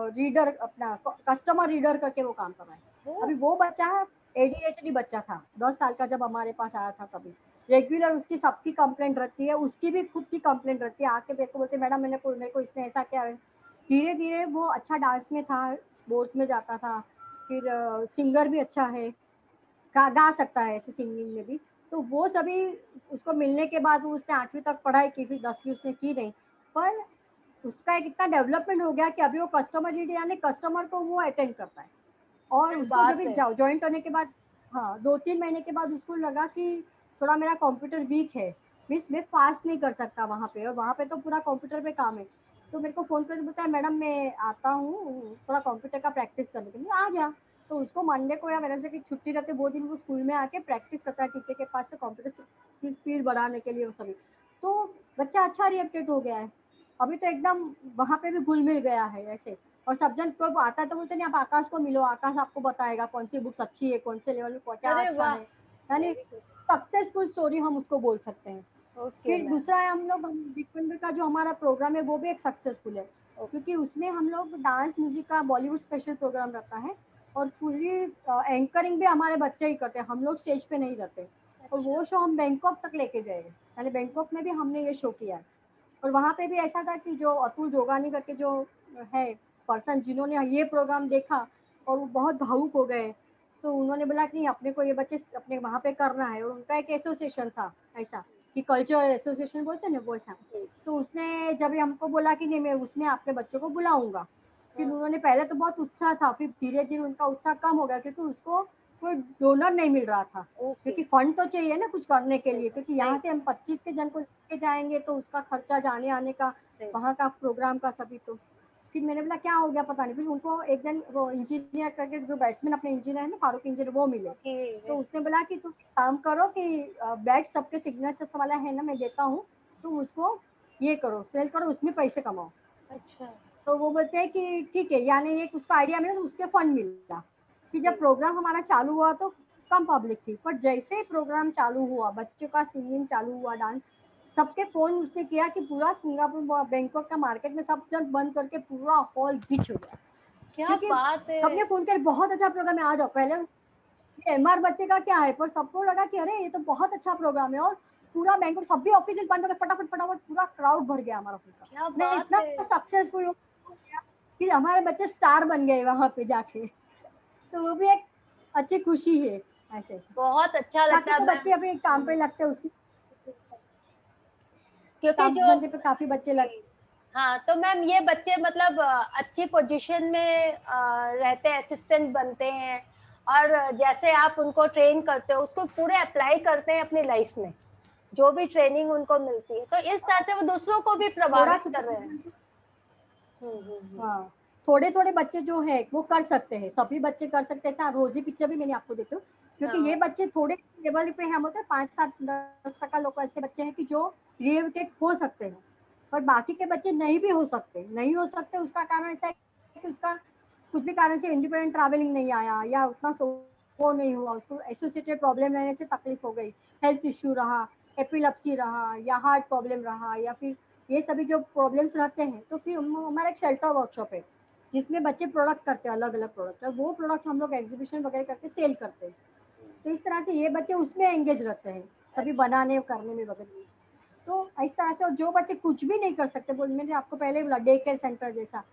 [SPEAKER 2] रीडर अपना कस्टमर रीडर करके वो काम कर रहा है।
[SPEAKER 1] ओह,
[SPEAKER 2] अभी वो बच्चा एडीएचडी बच्चा था 10 साल का जब हमारे पास आया था, तभी रेगुलर उसकी सबकी कंप्लेंट रहती है, उसकी भी खुद की कंप्लेंट रहती है। आके मेरे को बोलते मैडम मेरे को इसने ऐसा किया। धीरे धीरे वो अच्छा डांस में था, स्पोर्ट्स में जाता था, फिर सिंगर भी अच्छा है, गा सकता है ऐसे सिंगिंग में भी। तो वो सभी उसको मिलने के बाद वो उसने 8वीं तक पढ़ाई की, फिर 10वीं उसने की नहीं। पर उसका एक इतना डेवलपमेंट हो गया कि अभी वो कस्टमर लीड यानी कस्टमर को वो अटेंड करता है। और
[SPEAKER 1] क्या
[SPEAKER 2] उसको जब
[SPEAKER 1] बात
[SPEAKER 2] भी
[SPEAKER 1] है।
[SPEAKER 2] ज्वाइन करने के बाद, हाँ, 2-3 महीने के बाद उसको लगा कि थोड़ा मेरा कंप्यूटर वीक है, मीन्स मैं फास्ट नहीं कर सकता वहाँ पे, और वहाँ पे तो पूरा कंप्यूटर पे काम है। तो मेरे को फ़ोन करके बोलता है मैडम मैं आता हूँ थोड़ा कंप्यूटर का प्रैक्टिस करने के लिए, आ जा। तो उसको मंडे को या वेडनेसडे की छुट्टी रहती है, वो दिन वो स्कूल में आके प्रैक्टिस करता है टीचर के पास से कंप्यूटर की स्पीड बढ़ाने के लिए वो सभी। तो बच्चा अच्छा रिएक्टेड हो गया है। अभी तो एकदम वहाँ पे भी घुल मिल गया है ऐसे। और सब जन को आता है तो बोलते नहीं, आप आकाश को मिलो, आकाश आपको बताएगा कौन सी बुक्स अच्छी है, कौन से लेवल में क्या
[SPEAKER 1] अरे
[SPEAKER 2] अच्छा
[SPEAKER 1] वाह,
[SPEAKER 2] है। यानी
[SPEAKER 1] वेरी गुड।
[SPEAKER 2] सक्सेसफुल स्टोरी हम उसको बोल सकते हैं।
[SPEAKER 1] ओके
[SPEAKER 2] फिर
[SPEAKER 1] मैम।
[SPEAKER 2] दूसरा है हम लोग वीकेंड का जो हमारा प्रोग्राम है वो भी एक सक्सेसफुल है,
[SPEAKER 1] ओके।
[SPEAKER 2] क्योंकि उसमें हम लोग डांस म्यूजिक का बॉलीवुड स्पेशल प्रोग्राम रहता है। और फुली एंकरिंग भी हमारे बच्चे ही करते हैं, हम लोग स्टेज पे नहीं रहते। और
[SPEAKER 1] अच्छा।
[SPEAKER 2] वो शो हम बैंकॉक तक लेके गए हैं, यानी बैंकॉक में भी हमने ये शो किया है। और वहाँ पे भी ऐसा था कि जो अतुल जोगानी करके जो है पर्सन, जिन्होंने ये प्रोग्राम देखा और वो बहुत भावुक हो गए। तो उन्होंने बोला कि अपने को ये बच्चे अपने वहाँ पे करना है, और उनका एक एसोसिएशन था ऐसा कि कल्चरल एसोसिएशन बोलते हैं ना, वो ऐसा।
[SPEAKER 1] जी।
[SPEAKER 2] तो उसने जब हमको बोला कि नहीं मैं उसमें आपके बच्चों को बुलाऊंगा। फिर
[SPEAKER 1] हाँ।
[SPEAKER 2] उन्होंने पहले तो बहुत उत्साह था, फिर धीरे धीरे उनका उत्साह कम हो गया क्योंकि उसको कोई डोनर नहीं मिल रहा था।
[SPEAKER 1] ओके।
[SPEAKER 2] क्योंकि फंड तो चाहिए ना कुछ करने के
[SPEAKER 1] सही
[SPEAKER 2] लिए,
[SPEAKER 1] बात,
[SPEAKER 2] क्योंकि
[SPEAKER 1] सही
[SPEAKER 2] यहाँ से
[SPEAKER 1] बात,
[SPEAKER 2] हम 25 के जन को लेके जाएंगे तो उसका खर्चा जाने आने का,
[SPEAKER 1] सही बात।
[SPEAKER 2] वहाँ का प्रोग्राम का सभी। तो फिर मैंने बोला क्या हो गया पता नहीं, फिर उनको एक जन वो इंजीनियर करके जो बैट्समैन अपने इंजीनियर है ना, फारूक इंजीनियर, वो मिले।
[SPEAKER 1] ओके।
[SPEAKER 2] तो उसने बोला कि तुम एक काम करो कि बैट सबके सिग्नेचर वाला है ना, मैं देता हूँ, तुम उसको ये करो, सेल करो, उसमें पैसे कमाओ।
[SPEAKER 1] अच्छा।
[SPEAKER 2] तो वो बोलते हैं कि ठीक है, यानी एक उसका आइडिया मिला तो उसके फंड मिला। फिर
[SPEAKER 1] जी।
[SPEAKER 2] जब प्रोग्राम हमारा चालू हुआ तो कम पब्लिक थी, पर जैसे ही प्रोग्राम चालू हुआ, बच्चों का सिंगिंग चालू हुआ, डांस, सबके फोन उसने किया कि पूरा सिंगापुर बैंकॉक का मार्केट में सब जन बंद करके पूरा हॉल गिच हो गया।
[SPEAKER 1] क्या
[SPEAKER 2] क्योंकि
[SPEAKER 1] बात है।
[SPEAKER 2] सबने फोन कर बहुत अच्छा प्रोग्राम है, आ जाओ। पहले ये एमआर बच्चे का क्या है, पर सबको लगा कि अरे ये तो बहुत अच्छा प्रोग्राम है। और पूरा बैंकॉक सभी ऑफिस बंद हो गए, फटाफट फटाफट पूरा क्राउड भर गया हमारा ऑफिस का।
[SPEAKER 1] क्या
[SPEAKER 2] नहीं,
[SPEAKER 1] बात
[SPEAKER 2] इतना
[SPEAKER 1] है।
[SPEAKER 2] सक्सेसफुल हो गया कि हमारे बच्चे स्टार बन गए वहां पे जाके। तो वो भी एक अच्छी खुशी है ऐसे।
[SPEAKER 1] बहुत अच्छा
[SPEAKER 2] बाकी
[SPEAKER 1] लगता
[SPEAKER 2] तो
[SPEAKER 1] है
[SPEAKER 2] बच्चे
[SPEAKER 1] मैम।
[SPEAKER 2] अभी काम पे लगते हैं, उसकी
[SPEAKER 1] क्योंकि
[SPEAKER 2] काम
[SPEAKER 1] जो,
[SPEAKER 2] धंधे पे काफी बच्चे
[SPEAKER 1] जी,
[SPEAKER 2] लगते
[SPEAKER 1] हाँ तो मैम ये बच्चे मतलब अच्छी पोजीशन में रहते हैं, असिस्टेंट बनते हैं, और जैसे आप उनको ट्रेन करते हो उसको पूरे अप्लाई करते हैं अपनी लाइफ में, जो भी ट्रेनिंग उनको मिलती है, तो इस तरह से वो दूसरों को भी
[SPEAKER 2] थोड़ा
[SPEAKER 1] प्रभावित कर रहे हैं।
[SPEAKER 2] सुपरविजन।
[SPEAKER 1] हम्म।
[SPEAKER 2] हाँ, थोड़े थोड़े बच्चे जो है वो कर सकते हैं, सभी बच्चे कर सकते हैं। रोजी पिक्चर भी मैंने आपको देखी, क्योंकि ये बच्चे थोड़े लेवल पे हम होते हैं, 5-7-10% लोग ऐसे बच्चे हैं कि जो रिहेबिलिटेट हो सकते हैं, पर बाकी के बच्चे नहीं भी हो सकते, नहीं हो सकते। उसका कारण ऐसा है कि उसका कुछ भी कारण से इंडिपेंडेंट ट्रैवलिंग नहीं आया, या उतना वो नहीं हुआ, उसको एसोसिएटेड प्रॉब्लम रहने से तकलीफ हो गई, हेल्थ इश्यू रहा, एपिलेप्सी रहा, या हार्ट प्रॉब्लम रहा, या फिर ये सभी जो प्रॉब्लम्स रहते हैं, तो फिर हमारा एक शेल्टर वर्कशॉप है जिसमें बच्चे प्रोडक्ट करते हैं, अलग अलग प्रोडक्ट है, वो प्रोडक्ट हम लोग एग्जीबिशन वगैरह करके सेल करते हैं। तो इस तरह से ये बच्चे उसमें एंगेज रहते हैं, सभी बनाने करने में वगैरह। तो इस तरह से, और जो बच्चे कुछ भी नहीं कर सकते, बोल मैंने आपको पहले बोला डे केयर सेंटर जैसा,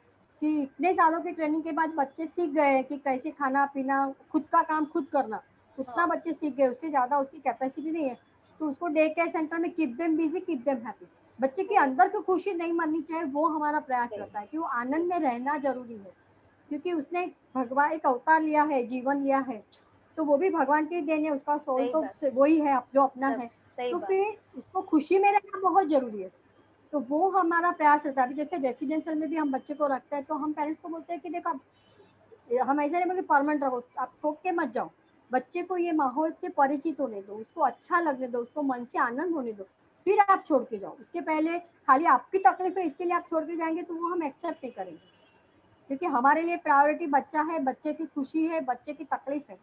[SPEAKER 2] कि इतने सालों की ट्रेनिंग के बाद बच्चे सीख गए कि कैसे खाना पीना, खुद का काम खुद करना, उतना बच्चे सीख गए, उससे ज्यादा उसकी कैपेसिटी नहीं है। तो उसको डे केयर सेंटर में keep them busy, keep them happy. बच्चे की अंदर की खुशी नहीं मरनी चाहिए, वो हमारा प्रयास रहता है कि वो आनंद में रहना जरूरी है, क्योंकि उसने भगवान एक अवतार लिया है, जीवन लिया है, तो वो भी भगवान के देन है, उसका सोल तो वही है जो अपना है। तो फिर उसको खुशी में रहना बहुत जरूरी है। तो वो हमारा प्रयास रहता है। अभी जैसे रेसिडेंशियल में भी हम बच्चे को रखते हैं, तो हम पेरेंट्स को बोलते हैं कि देखो, हम ऐसे नहीं बोलते परमानेंट रखो, आप थोक के मत जाओ, बच्चे को ये माहौल से परिचित होने दो, उसको अच्छा लगने दो, उसको मन से आनंद होने दो, फिर आप छोड़ के जाओ। उसके पहले खाली आपकी तकलीफ है इसके लिए आप छोड़ के जाएंगे, तो वो हम एक्सेप्ट नहीं करेंगे, क्योंकि हमारे लिए प्रायोरिटी बच्चा है, बच्चे की खुशी है, बच्चे की तकलीफ है।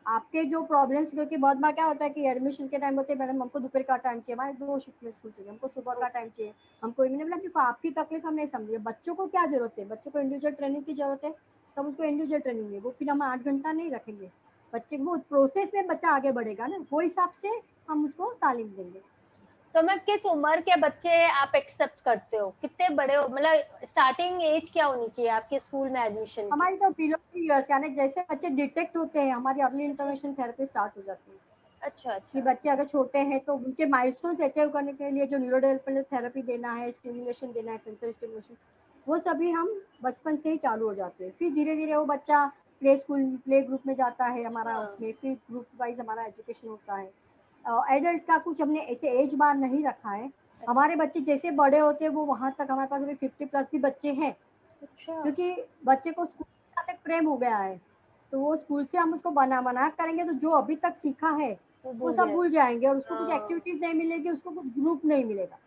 [SPEAKER 2] आपके जो प्रॉब्लम्स, क्योंकि बहुत बार क्या होता है कि एडमिशन के टाइम होते हैं, मैडम हमको दोपहर का टाइम चाहिए, हमारे 2 शिफ्ट में स्कूल चाहिए, हमको सुबह का टाइम चाहिए, हमको इवनिंग, मतलब देखो आपकी तकलीफ हम नहीं समझे, बच्चों को क्या जरूरत है, बच्चों को इंडिविजुअल ट्रेनिंग की जरूरत है, तब उसको इंडिविजुअल ट्रेनिंग है, वो फिर हम 8 घंटा नहीं रखेंगे। बच्चे को प्रोसेस में बच्चा आगे बढ़ेगा ना, वो हिसाब से हम उसको तालीम देंगे।
[SPEAKER 1] तो मैम किस उम्र के बच्चे आप एक्सेप्ट करते हो, कितने बड़े हो, मतलब स्टार्टिंग एज क्या होनी चाहिए आपके स्कूल में एडमिशन की?
[SPEAKER 2] हमारी तो बिलो 3 इयर्स, यानी जैसे बच्चे डिटेक्ट होते हैं हमारी अर्ली इंटरवेंशन थेरेपी स्टार्ट हो जाती है।
[SPEAKER 1] अच्छा
[SPEAKER 2] कि
[SPEAKER 1] अच्छा।
[SPEAKER 2] बच्चे अगर छोटे हैं तो उनके माइलस्टोन्स अचीव करने के लिए जो न्यूरो डेवलपमेंट थेरेपी देना है, स्टिमुलेशन देना है, सेंसरी स्टिमुलेशन, वो सभी हम बचपन से ही चालू हो जाते हैं। फिर धीरे धीरे वो बच्चा प्ले स्कूल, प्ले ग्रुप में जाता है हमारा, उसमें फिर ग्रुप वाइज हमारा एजुकेशन होता है। एडल्ट का कुछ हमने ऐसे एज बार नहीं रखा है। हमारे बच्चे जैसे बड़े होते हैं वो वहाँ तक, हमारे पास अभी 50+ भी बच्चे हैं,
[SPEAKER 1] अच्छा।
[SPEAKER 2] क्योंकि बच्चे को स्कूल के साथ एक प्रेम हो गया है। तो वो स्कूल से हम उसको मना करेंगे तो जो अभी तक सीखा है वो सब भूल जाएंगे, और उसको कुछ एक्टिविटीज नहीं मिलेगी, उसको कुछ ग्रुप नहीं मिलेगा,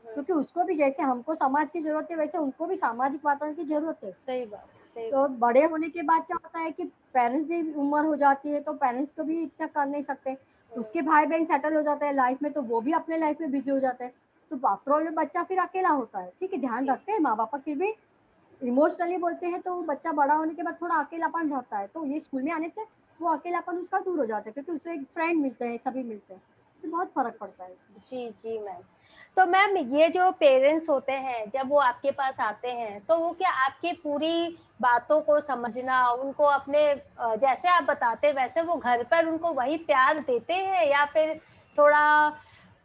[SPEAKER 2] क्योंकि उसको भी जैसे हमको समाज की जरूरत है वैसे उनको भी सामाजिक वातावरण की जरूरत है।
[SPEAKER 1] सही बात, सही
[SPEAKER 2] तो
[SPEAKER 1] बात।
[SPEAKER 2] बड़े होने के बाद क्या होता है कि पेरेंट्स भी उम्र हो जाती है, तो पेरेंट्स को भी इतना कर नहीं सकते, उसके भाई बहन सेटल हो जाते हैं लाइफ में, तो वो भी अपने लाइफ में बिजी हो जाते हैं। तो आफ्टर ऑल बच्चा फिर अकेला होता है। ठीक है, ध्यान रखते हैं माँ बाप, फिर भी इमोशनली बोलते हैं, तो बच्चा बड़ा होने के बाद थोड़ा अकेलापन रहता है, तो ये स्कूल में आने से वो अकेलापन उसका दूर हो जाता है, क्योंकि उससे एक फ्रेंड मिलते हैं, सभी मिलते हैं, तो बहुत फर्क पड़ता है उसमें।
[SPEAKER 1] जी जी मैम। तो मैम ये जो पेरेंट्स होते हैं जब वो आपके पास आते हैं तो वो क्या आपकी पूरी बातों को समझना, उनको अपने जैसे आप बताते हैं वैसे वो घर पर उनको वही प्यार देते हैं, या फिर थोड़ा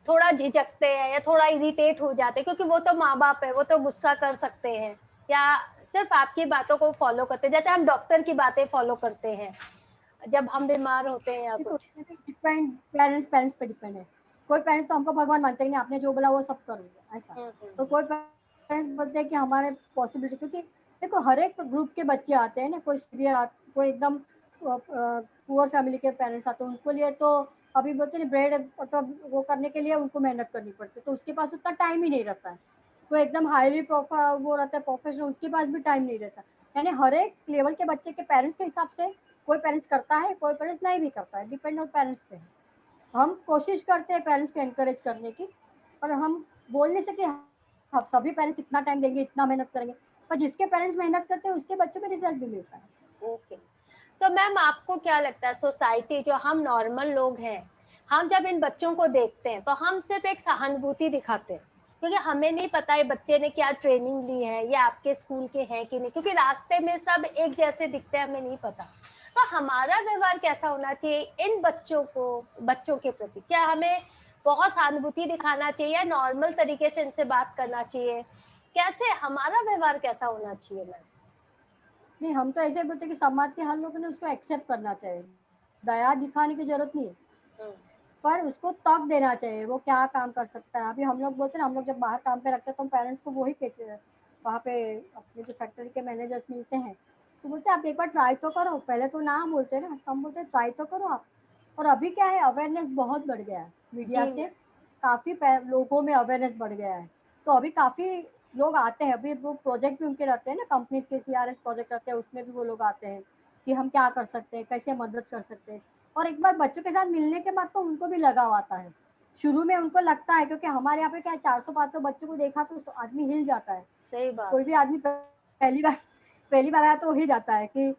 [SPEAKER 1] थोड़ा झिझकते हैं या थोड़ा इरिटेट हो जाते हैं, क्योंकि वो तो माँ बाप है, वो तो गुस्सा कर सकते हैं, या सिर्फ आपकी बातों को फॉलो करते हैं जैसे हम डॉक्टर की बातें फॉलो करते हैं जब हम बीमार होते हैं या
[SPEAKER 2] देखो,
[SPEAKER 1] कुछ?
[SPEAKER 2] डिपेंड, पेरेंट्स पेरेंट्स पे डिपेंड है। कोई पेरेंट्स तो हमको भगवान मानते ही नहीं, आपने जो बोला वो सब करूंगा ऐसा। तो कोई पेरेंट्स बोलते हैं कि हमारे पॉसिबिलिटी, क्योंकि देखो हर एक ग्रुप के बच्चे आते हैं ना, कोई सीवियर, कोई एकदम पुअर फैमिली के पेरेंट्स आते हैं, उनको लिए तो अभी बोलते हैं ब्रेड मतलब वो करने के लिए उनको मेहनत करनी पड़ती है, तो उसके पास उतना टाइम ही नहीं रहता है। कोई एकदम हाईली वो रहता है प्रोफेशनल, उसके पास भी टाइम नहीं रहता। यानी हर एक लेवल के बच्चे के पेरेंट्स के हिसाब से कोई पेरेंट्स करता है, कोई पेरेंट्स नहीं भी करता है, डिपेंड ऑन पेरेंट्स पे है। हम कोशिश करते हैं पेरेंट्स को एनकरेज करने की, पर हम बोल नहीं सकते हम सभी पेरेंट्स इतना टाइम देंगे, इतना मेहनत करेंगे, पर जिसके पेरेंट्स मेहनत करते हैं उसके बच्चों में रिजल्ट भी मिलता है।
[SPEAKER 1] ओके। तो मैम आपको क्या लगता है सोसाइटी, जो हम नॉर्मल लोग हैं, हम जब इन बच्चों को देखते हैं तो हम सिर्फ एक सहानुभूति दिखाते हैं, क्योंकि हमें नहीं पता है बच्चे ने क्या ट्रेनिंग ली है या आपके स्कूल के हैं कि नहीं, क्योंकि रास्ते में सब एक जैसे दिखते हैं, हमें नहीं पता। तो हमारा व्यवहार कैसा होना चाहिए इन बच्चों को, बच्चों के प्रति? क्या हमें बहुत सहानुभूति दिखाना चाहिए या नॉर्मल तरीके से इनसे बात करना चाहिए? कैसे हमारा व्यवहार कैसा होना चाहिए मैम?
[SPEAKER 2] नहीं, हम तो ऐसे बोलते कि समाज के हर लोगों ने उसको एक्सेप्ट करना चाहिए, दया दिखाने की जरूरत नहीं है, पर उसको तक देना चाहिए वो क्या काम कर सकता है। अभी हम लोग बोलते हैं ना, हम लोग जब बाहर काम पे रखते हैं तो हम पेरेंट्स को वही कहते हैं वहाँ पे अपने जो फैक्ट्री के मैनेजर्स मिलते हैं, तो बोलते हैं आप एक बार ट्राई तो करो। पहले तो ना बोलते ना, तो हम बोलते हैं ट्राई तो करो आप। और अभी क्या है, अवेयरनेस बहुत बढ़ गया है मीडिया
[SPEAKER 1] जी
[SPEAKER 2] से,
[SPEAKER 1] मैम।
[SPEAKER 2] काफ़ी लोगों में अवेयरनेस बढ़ गया है। तो अभी काफ़ी लोग आते हैं, अभी वो प्रोजेक्ट भी उनके रहते हैं ना, कंपनीज के CRS प्रोजेक्ट रहते हैं, उसमें भी वो लोग आते हैं कि हम क्या कर सकते हैं, कैसे मदद कर सकते हैं। और एक बार बच्चों के साथ मिलने के बाद तो उनको भी लगाव आता है। शुरू में उनको लगता है, क्योंकि हमारे यहाँ पे क्या है, 400-500 बच्चों को देखा तो आदमी हिल जाता है।
[SPEAKER 1] सही बात।
[SPEAKER 2] कोई भी आदमी पहली बार आया तो हिल जाता है कि,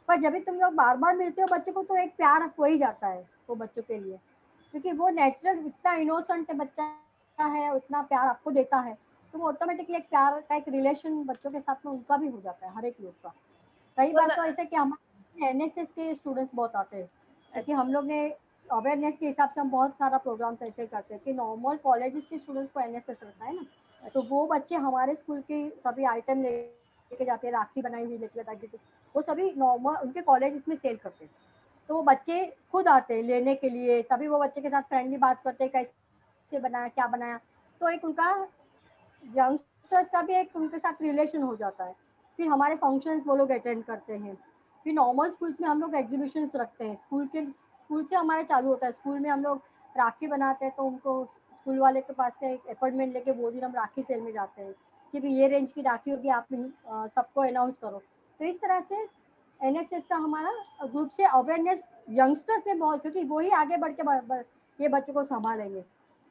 [SPEAKER 2] पर जब भी तुम लोग बार बार मिलते हो बच्चों को, तो एक प्यार हो ही जाता है वो बच्चों के लिए, क्योंकि वो नेचुरल इतना इनोसेंट बच्चा है, उतना प्यार आपको देता है, तो वो ऑटोमेटिकली एक प्यार का एक रिलेशन बच्चों के साथ में उनका भी हो जाता है, हर एक लोग का। कई
[SPEAKER 1] तो
[SPEAKER 2] बार
[SPEAKER 1] मैं,
[SPEAKER 2] तो ऐसे कि हमारे NSS के स्टूडेंट्स बहुत आते हैं, क्योंकि हम
[SPEAKER 1] अच्छा।
[SPEAKER 2] लोग ने अवेयरनेस के हिसाब से हम बहुत सारा प्रोग्राम्स ऐसे करते हैं कि नॉर्मल कॉलेजेस के स्टूडेंट्स को NSS रहता है ना, तो
[SPEAKER 1] अच्छा।
[SPEAKER 2] वो बच्चे हमारे स्कूल की सभी आइटम लेके जाते हैं, राखी बनाई हुई लेके जाते हैं, वो सभी नॉर्मल उनके कॉलेज में सेल करते हैं। तो वो बच्चे खुद आते हैं लेने के लिए, तभी वो बच्चे के साथ फ्रेंडली बात करते हैं, कैसे बनाया, क्या बनाया। तो एक उनका यंगस्टर्स का भी एक उनके साथ रिलेशन हो जाता है। फिर हमारे फंक्शंस वो लोग अटेंड करते हैं। फिर नॉर्मल स्कूल्स में हम लोग एग्जीबिशंस रखते हैं, स्कूल से हमारे चालू होता है। स्कूल में हम लोग राखी बनाते हैं, तो उनको स्कूल वाले के पास से एक अपॉइंटमेंट लेके वो दिन हम राखी सेल में जाते हैं कि भाई ये रेंज की राखी होगी, आप सबको अनाउंस करो। तो इस तरह से NSS का हमारा ग्रुप से अवेयरनेस यंगस्टर्स में बहुत, क्योंकि वो ही आगे बढ़ के ये बच्चों को संभालेंगे।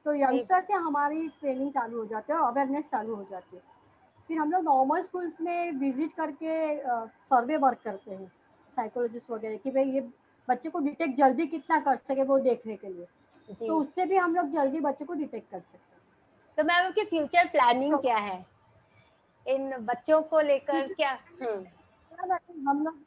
[SPEAKER 2] तो
[SPEAKER 1] सही
[SPEAKER 2] यंगस्टर
[SPEAKER 1] बात।
[SPEAKER 2] से हमारी ट्रेनिंग चालू हो जाती है और अवेयरनेस चालू हो जाती है। फिर हम लोग नॉर्मल स्कूल्स में विजिट करके सर्वे वर्क करते हैं, साइकोलॉजिस्ट वगैरह, कि भाई ये बच्चे को डिटेक्ट जल्दी कितना कर सके वो देखने के लिए। तो
[SPEAKER 1] जी।
[SPEAKER 2] उससे भी हम लोग जल्दी बच्चों को डिटेक्ट कर सकते
[SPEAKER 1] तो मैम आपकी फ्यूचर प्लानिंग
[SPEAKER 2] हैं।
[SPEAKER 1] क्या है इन बच्चों को लेकर,
[SPEAKER 2] फ्यूचर
[SPEAKER 1] क्या? हम्म।
[SPEAKER 2] हम लोग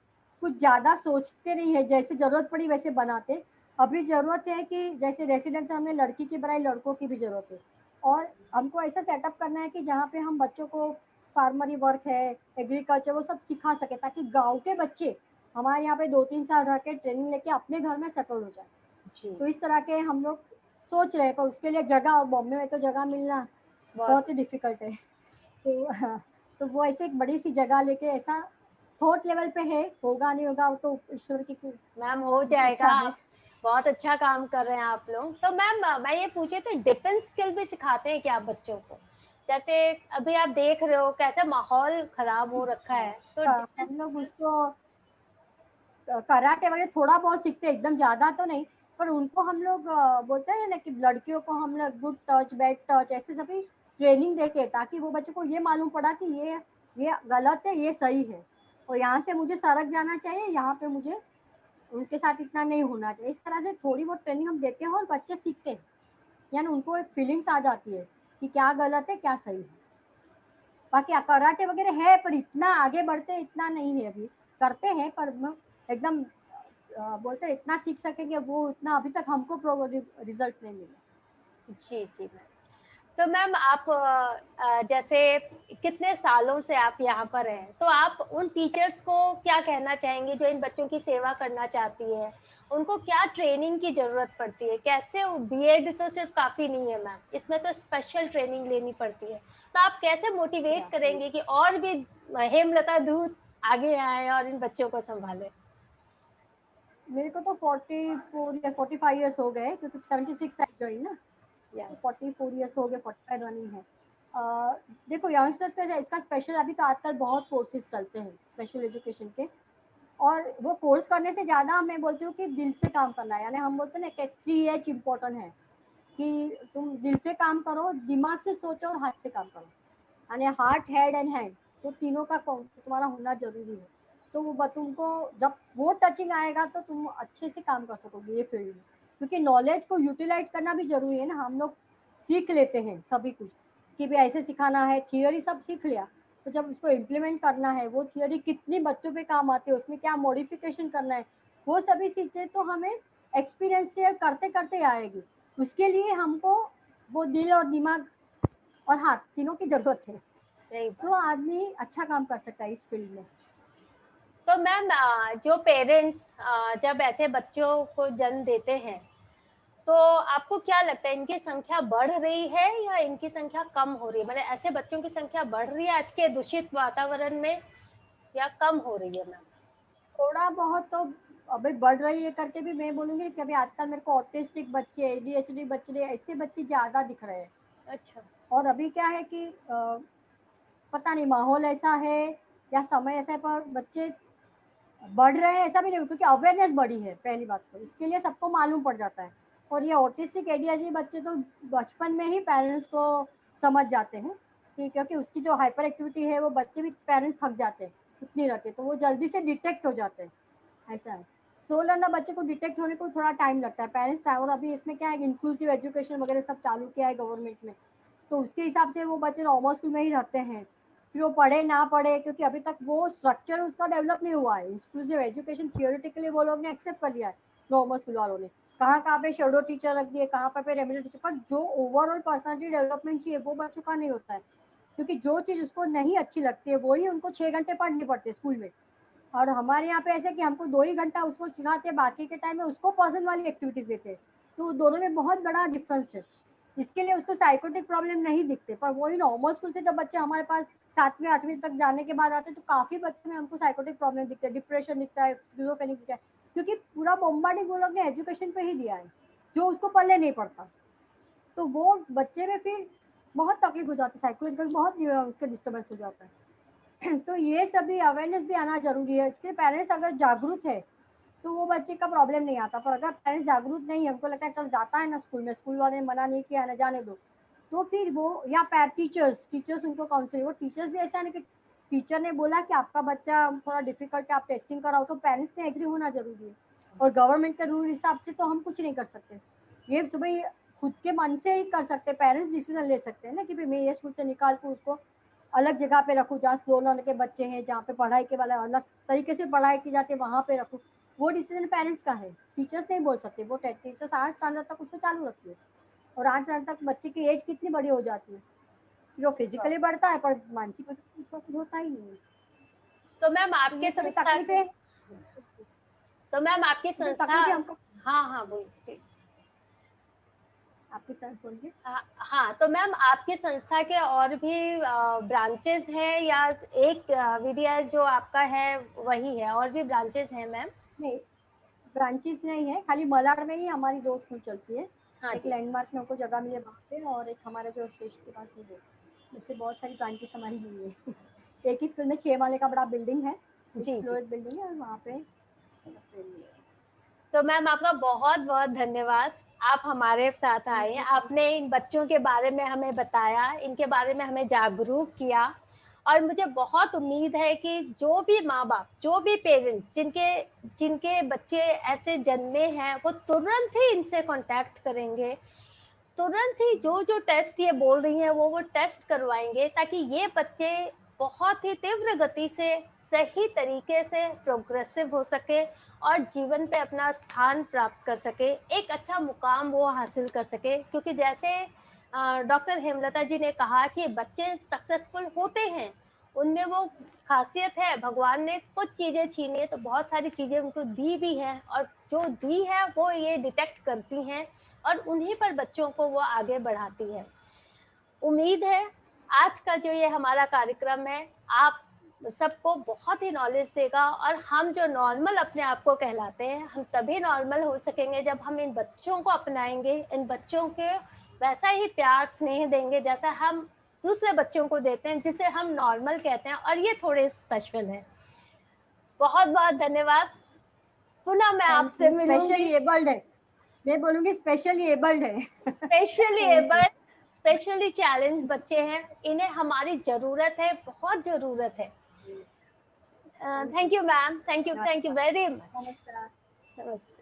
[SPEAKER 2] कुछ ज्यादा सोचते नहीं है, जैसे जरूरत पड़ी वैसे बनाते। अभी जरूरत है कि जैसे रेसिडेंस हमने लड़की की बनाई, लड़कों की भी जरूरत है। और हमको ऐसा सेटअप करना है कि जहाँ पे हम बच्चों को फार्मरी वर्क है, एग्रीकल्चर, वो सब सिखा सके, ताकि गांव के बच्चे हमारे यहाँ पे 2-3 साल रह के ट्रेनिंग लेके अपने घर में सेटल हो जाए।
[SPEAKER 1] जी।
[SPEAKER 2] तो इस तरह के हम लोग सोच रहे हैं, पर उसके लिए जगह, और बॉम्बे में तो जगह मिलना
[SPEAKER 1] बहुत।
[SPEAKER 2] बहुत ही डिफिकल्ट है। तो हाँ, तो वो ऐसे एक बड़ी सी जगह लेके, ऐसा थॉट लेवल पे है, होगा नहीं होगा वो तो ईश्वर की
[SPEAKER 1] मैम हो जाएगा,
[SPEAKER 2] इच्छा है।
[SPEAKER 1] आप बहुत अच्छा काम कर रहे हैं आप लोग। तो मैम मैं ये पूछे थे, डिफेंस स्किल भी सिखाते हैं क्या आप बच्चों को? जैसे अभी आप देख रहे हो कैसा माहौल खराब हो रखा है, तो डिफेंस।
[SPEAKER 2] हम लोग उसको कराटे वगैरह थोड़ा बहुत सीखते हैं, एकदम ज्यादा तो नहीं। पर उनको हम लोग बोलते हैं ना कि लड़कियों को हम लोग गुड टच, बैड टच, ऐसे सभी ट्रेनिंग देते हैं, ताकि वो बच्चे को ये मालूम पड़ा कि ये गलत है, ये सही है, और यहाँ से मुझे सड़क जाना चाहिए, यहाँ पे मुझे उनके साथ इतना नहीं होना चाहिए। इस तरह से थोड़ी बहुत ट्रेनिंग हम देते हैं और बच्चे सीखते हैं, यानी उनको एक फीलिंग्स आ जाती है कि क्या गलत है, क्या सही है। बाकी कराटे वगैरह है, पर इतना आगे बढ़ते इतना नहीं है अभी। करते हैं पर एकदम बोलते हैं इतना सीख सकेंगे, वो इतना अभी तक हमको रिजल्ट नहीं मिला।
[SPEAKER 1] जी जी मैम। तो मैम आप जैसे कितने सालों से आप यहाँ पर हैं, तो आप उन टीचर्स को क्या कहना चाहेंगे जो इन बच्चों की सेवा करना चाहती है? उनको क्या ट्रेनिंग की जरूरत पड़ती है? कैसे बीएड तो सिर्फ काफी नहीं है मैम, इसमें तो स्पेशल ट्रेनिंग लेनी पड़ती है। तो आप कैसे मोटिवेट करेंगे कि और भी हेमलता दूत आगे आए और इन बच्चों को संभाले?
[SPEAKER 2] मेरे को तो 44 या 45 ईयर्स हो गए, क्योंकि 76 आई ज्वाइन ना,
[SPEAKER 1] या
[SPEAKER 2] तो 44 ईयर्स हो गए, 45 रनिंग है। देखो यंगस्टर्स पे इसका स्पेशल, अभी तो आजकल बहुत कोर्सेज चलते हैं स्पेशल एजुकेशन के, और वो कोर्स करने से ज़्यादा मैं बोलती हूँ कि दिल से काम करना है। यानी हम बोलते हैं ना कि 3H इम्पोर्टेंट है, कि तुम दिल से काम करो, दिमाग से सोचो और हाथ से काम करो। यानी हार्ट, हेड एंड हैंड, तो तीनों का तुम्हारा होना जरूरी है। तो वो तुमको जब वो टचिंग आएगा तो तुम अच्छे से काम कर सकोगे ये फील्ड में, क्योंकि नॉलेज को यूटिलाइज करना भी जरूरी है ना। हम लोग सीख लेते हैं सभी कुछ कि भाई ऐसे सिखाना है, थियोरी सब सीख लिया, तो जब उसको इम्प्लीमेंट करना है, वो थियोरी कितनी बच्चों पे काम आती है, उसमें क्या मॉडिफिकेशन करना है, वो सभी चीजें तो हमें एक्सपीरियंस से करते करते आएगी। उसके लिए हमको वो दिल और दिमाग और हाथ तीनों की जरूरत है,
[SPEAKER 1] सही
[SPEAKER 2] तो
[SPEAKER 1] बात।
[SPEAKER 2] आदमी अच्छा काम कर सकता है इस फील्ड में।
[SPEAKER 1] तो मैम जो पेरेंट्स जब ऐसे बच्चों को जन्म देते हैं, तो आपको क्या लगता है, इनकी संख्या बढ़ रही है या इनकी संख्या कम हो रही है? मतलब ऐसे बच्चों की संख्या बढ़ रही है आज के दूषित वातावरण में या कम हो रही है मैम?
[SPEAKER 2] थोड़ा बहुत तो अभी बढ़ रही है करके भी मैं बोलूँगी कि अभी आजकल मेरे को ऑटिस्टिक बच्चे, एडीएचडी बच्चे, ऐसे बच्चे ज़्यादा दिख रहे हैं।
[SPEAKER 1] अच्छा।
[SPEAKER 2] और अभी क्या है कि पता नहीं माहौल ऐसा है या समय ऐसा है, पर बच्चे बढ़ रहे हैं ऐसा भी नहीं, क्योंकि अवेयरनेस बढ़ी है पहली बात तो, इसके लिए सबको मालूम पड़ जाता है। और ये ऑटिस्टिक एडीएचडी बच्चे तो बचपन में ही पेरेंट्स को समझ जाते हैं कि, क्योंकि उसकी जो हाइपर एक्टिविटी है वो बच्चे भी पेरेंट्स थक जाते हैं उतनी रहते, तो वो जल्दी से डिटेक्ट हो जाते हैं, ऐसा है। स्लो लर्नर बच्चे को डिटेक्ट होने को थोड़ा टाइम लगता है, पेरेंट्स। और अभी इसमें क्या है, इंक्लूसिव एजुकेशन वगैरह सब चालू किया है गवर्नमेंट में, तो उसके हिसाब से वो बच्चे नॉर्मल स्कूल में ही रहते हैं, फिर वो पढ़े ना पढ़े, क्योंकि अभी तक वो स्ट्रक्चर उसका डेवलप नहीं हुआ है। इंक्लूसिव एजुकेशन थियोरेटिकली वो लोग ने एक्सेप्ट कर लिया है नॉर्मल स्कूल वालों ने, कहाँ कहाँ पे शेडो टीचर रख दिए, कहाँ पे रेगुलर टीचर, पर जो ओवरऑल पर्सनालिटी डेवलपमेंट चाहिए वो बच्चों का नहीं होता है, क्योंकि जो चीज़ उसको नहीं अच्छी लगती है वही उनको 6 घंटे पढ़नी पड़ती है स्कूल में। और हमारे यहाँ पे ऐसे कि हमको 2 ही घंटा उसको सिखाते हैं, बाकी के टाइम में उसको पसंद वाली एक्टिविटीज देते हैं, तो दोनों में बहुत बड़ा डिफरेंस है। इसके लिए उसको साइकोटिक प्रॉब्लम नहीं दिखते, पर वही नॉर्मल स्कूल से जब बच्चे हमारे पास 7वीं 8वीं तक जाने के बाद आते हैं, तो काफी बच्चे में हमको साइकोटिक प्रॉब्लम दिखते हैं, डिप्रेशन दिखता है, स्किज़ोफ्रेनिक दिखता है, क्योंकि पूरा बोम्बार्डिंग वो लोग ने एजुकेशन पे ही दिया है जो उसको पल्ले नहीं पड़ता। तो वो बच्चे में फिर बहुत तकलीफ हो जाती है, साइकोलॉजिकल बहुत उसका डिस्टर्बेंस हो जाता है। तो ये सभी अवेयरनेस भी आना जरूरी है। इसके पेरेंट्स अगर जागरूक है तो वो बच्चे का प्रॉब्लम नहीं आता, पर अगर पेरेंट्स जागरूक नहीं है, हमको लगता है चल जाता है ना स्कूल में, स्कूल वाले ने मना नहीं किया ना, जाने दो, तो फिर वो या टीचर्स उनको काउंसलिंग, वो टीचर्स भी ऐसा नहीं कि टीचर ने बोला कि आपका बच्चा थोड़ा डिफिकल्ट है आप टेस्टिंग कराओ, तो पेरेंट्स ने एग्री होना जरूरी है। और गवर्नमेंट के रूल हिसाब से तो हम कुछ नहीं कर सकते, ये सुबह खुद के मन से ही कर सकते, पेरेंट्स डिसीजन ले सकते हैं ना कि भाई मैं ये स्कूल से निकाल के उसको अलग जगह पे रखूँ जहाँ स्लो लर्नर के बच्चे हैं, जहाँ पे पढ़ाई के वाला अलग तरीके से पढ़ाई की जाती है वहाँ पे रखूँ, वो डिसीजन पेरेंट्स का है, टीचर्स नहीं बोल सकते। वो टीचर्स 8 स्टैंडर्ड तक उसको चालू रखती है, और 8 स्टैंडर्ड तक बच्चे की एज कितनी बड़ी हो जाती है, जो फिजिकली बढ़ता है पर मानसिक उसका कुछ होता ही नहीं है।
[SPEAKER 1] तो मैम
[SPEAKER 2] तो
[SPEAKER 1] आपके
[SPEAKER 2] ये सभी
[SPEAKER 1] संस्था
[SPEAKER 2] तकलीफें,
[SPEAKER 1] तो मैम आपकी संस्था,
[SPEAKER 2] तकलीफें हमको,
[SPEAKER 1] हाँ हाँ बोलिए।
[SPEAKER 2] आपके साथ बोलिए।
[SPEAKER 1] हाँ, तो मैम आपकी संस्था के और भी ब्रांचेस हैं या एक विद्या जो आपका है वही है, और भी ब्रांचेस हैं मैम?
[SPEAKER 2] नहीं, ब्रांचेस नहीं है, खाली मलाड में ही हमारी 2 स्कूल चलती है।
[SPEAKER 1] हाँ
[SPEAKER 2] एक
[SPEAKER 1] जी।
[SPEAKER 2] लैंडमार्क में हमको जगह मिली है वहाँ पे, और एक हमारे जो स्टेशन के पास है वो। जैसे बहुत सारी ब्रांचेस हमारी हुई है। एक ही स्कूल में 6 माले का बड़ा बिल्डिंग है, 6
[SPEAKER 1] जी जी।
[SPEAKER 2] फ्लोर बिल्डिंग है, और वहाँ पे
[SPEAKER 1] तो मैम आपका बहुत बहुत धन्यवाद, आप हमारे साथ आए, आपने इन बच्चों के बारे में हमें बताया, इनके बारे में हमें जागरूक किया। और मुझे बहुत उम्मीद है कि जो भी माँ बाप, जो भी पेरेंट्स जिनके जिनके बच्चे ऐसे जन्मे हैं, वो तुरंत ही इनसे कांटेक्ट करेंगे, तुरंत ही जो जो टेस्ट ये बोल रही हैं वो टेस्ट करवाएंगे, ताकि ये बच्चे बहुत ही तीव्र गति से सही तरीके से प्रोग्रेसिव हो सके और जीवन पे अपना स्थान प्राप्त कर सके, एक अच्छा मुकाम वो हासिल कर सके। क्योंकि जैसे डॉक्टर हेमलता जी ने कहा कि बच्चे सक्सेसफुल होते हैं, उनमें वो खासियत है, भगवान ने कुछ चीज़ें छीनी है तो बहुत सारी चीज़ें उनको दी भी हैं, और जो दी है वो ये डिटेक्ट करती हैं और उन्हीं पर बच्चों को वो आगे बढ़ाती है। उम्मीद है आज का जो ये हमारा कार्यक्रम है, आप सबको बहुत ही नॉलेज देगा, और हम जो नॉर्मल अपने आप को कहलाते हैं, हम तभी नॉर्मल हो सकेंगे जब हम इन बच्चों को अपनाएंगे, इन बच्चों के वैसा ही प्यार स्नेह देंगे जैसा हम दूसरे बच्चों को देते हैं, जिसे हम नॉर्मल कहते हैं, और ये थोड़े स्पेशल है। बहुत बहुत धन्यवाद, पुनः मैं आपसे मिलूंगी।
[SPEAKER 2] स्पेशली एबल्ड है, मैं बोलूँगी स्पेशली एबल्ड है।
[SPEAKER 1] Specially
[SPEAKER 2] thank you.
[SPEAKER 1] Abled, specially challenge बच्चे हैं, इन्हें हमारी जरूरत है, बहुत जरूरत है। Thank you ma'am, thank you very much.
[SPEAKER 2] नमस्कार।
[SPEAKER 1] नमस्ते।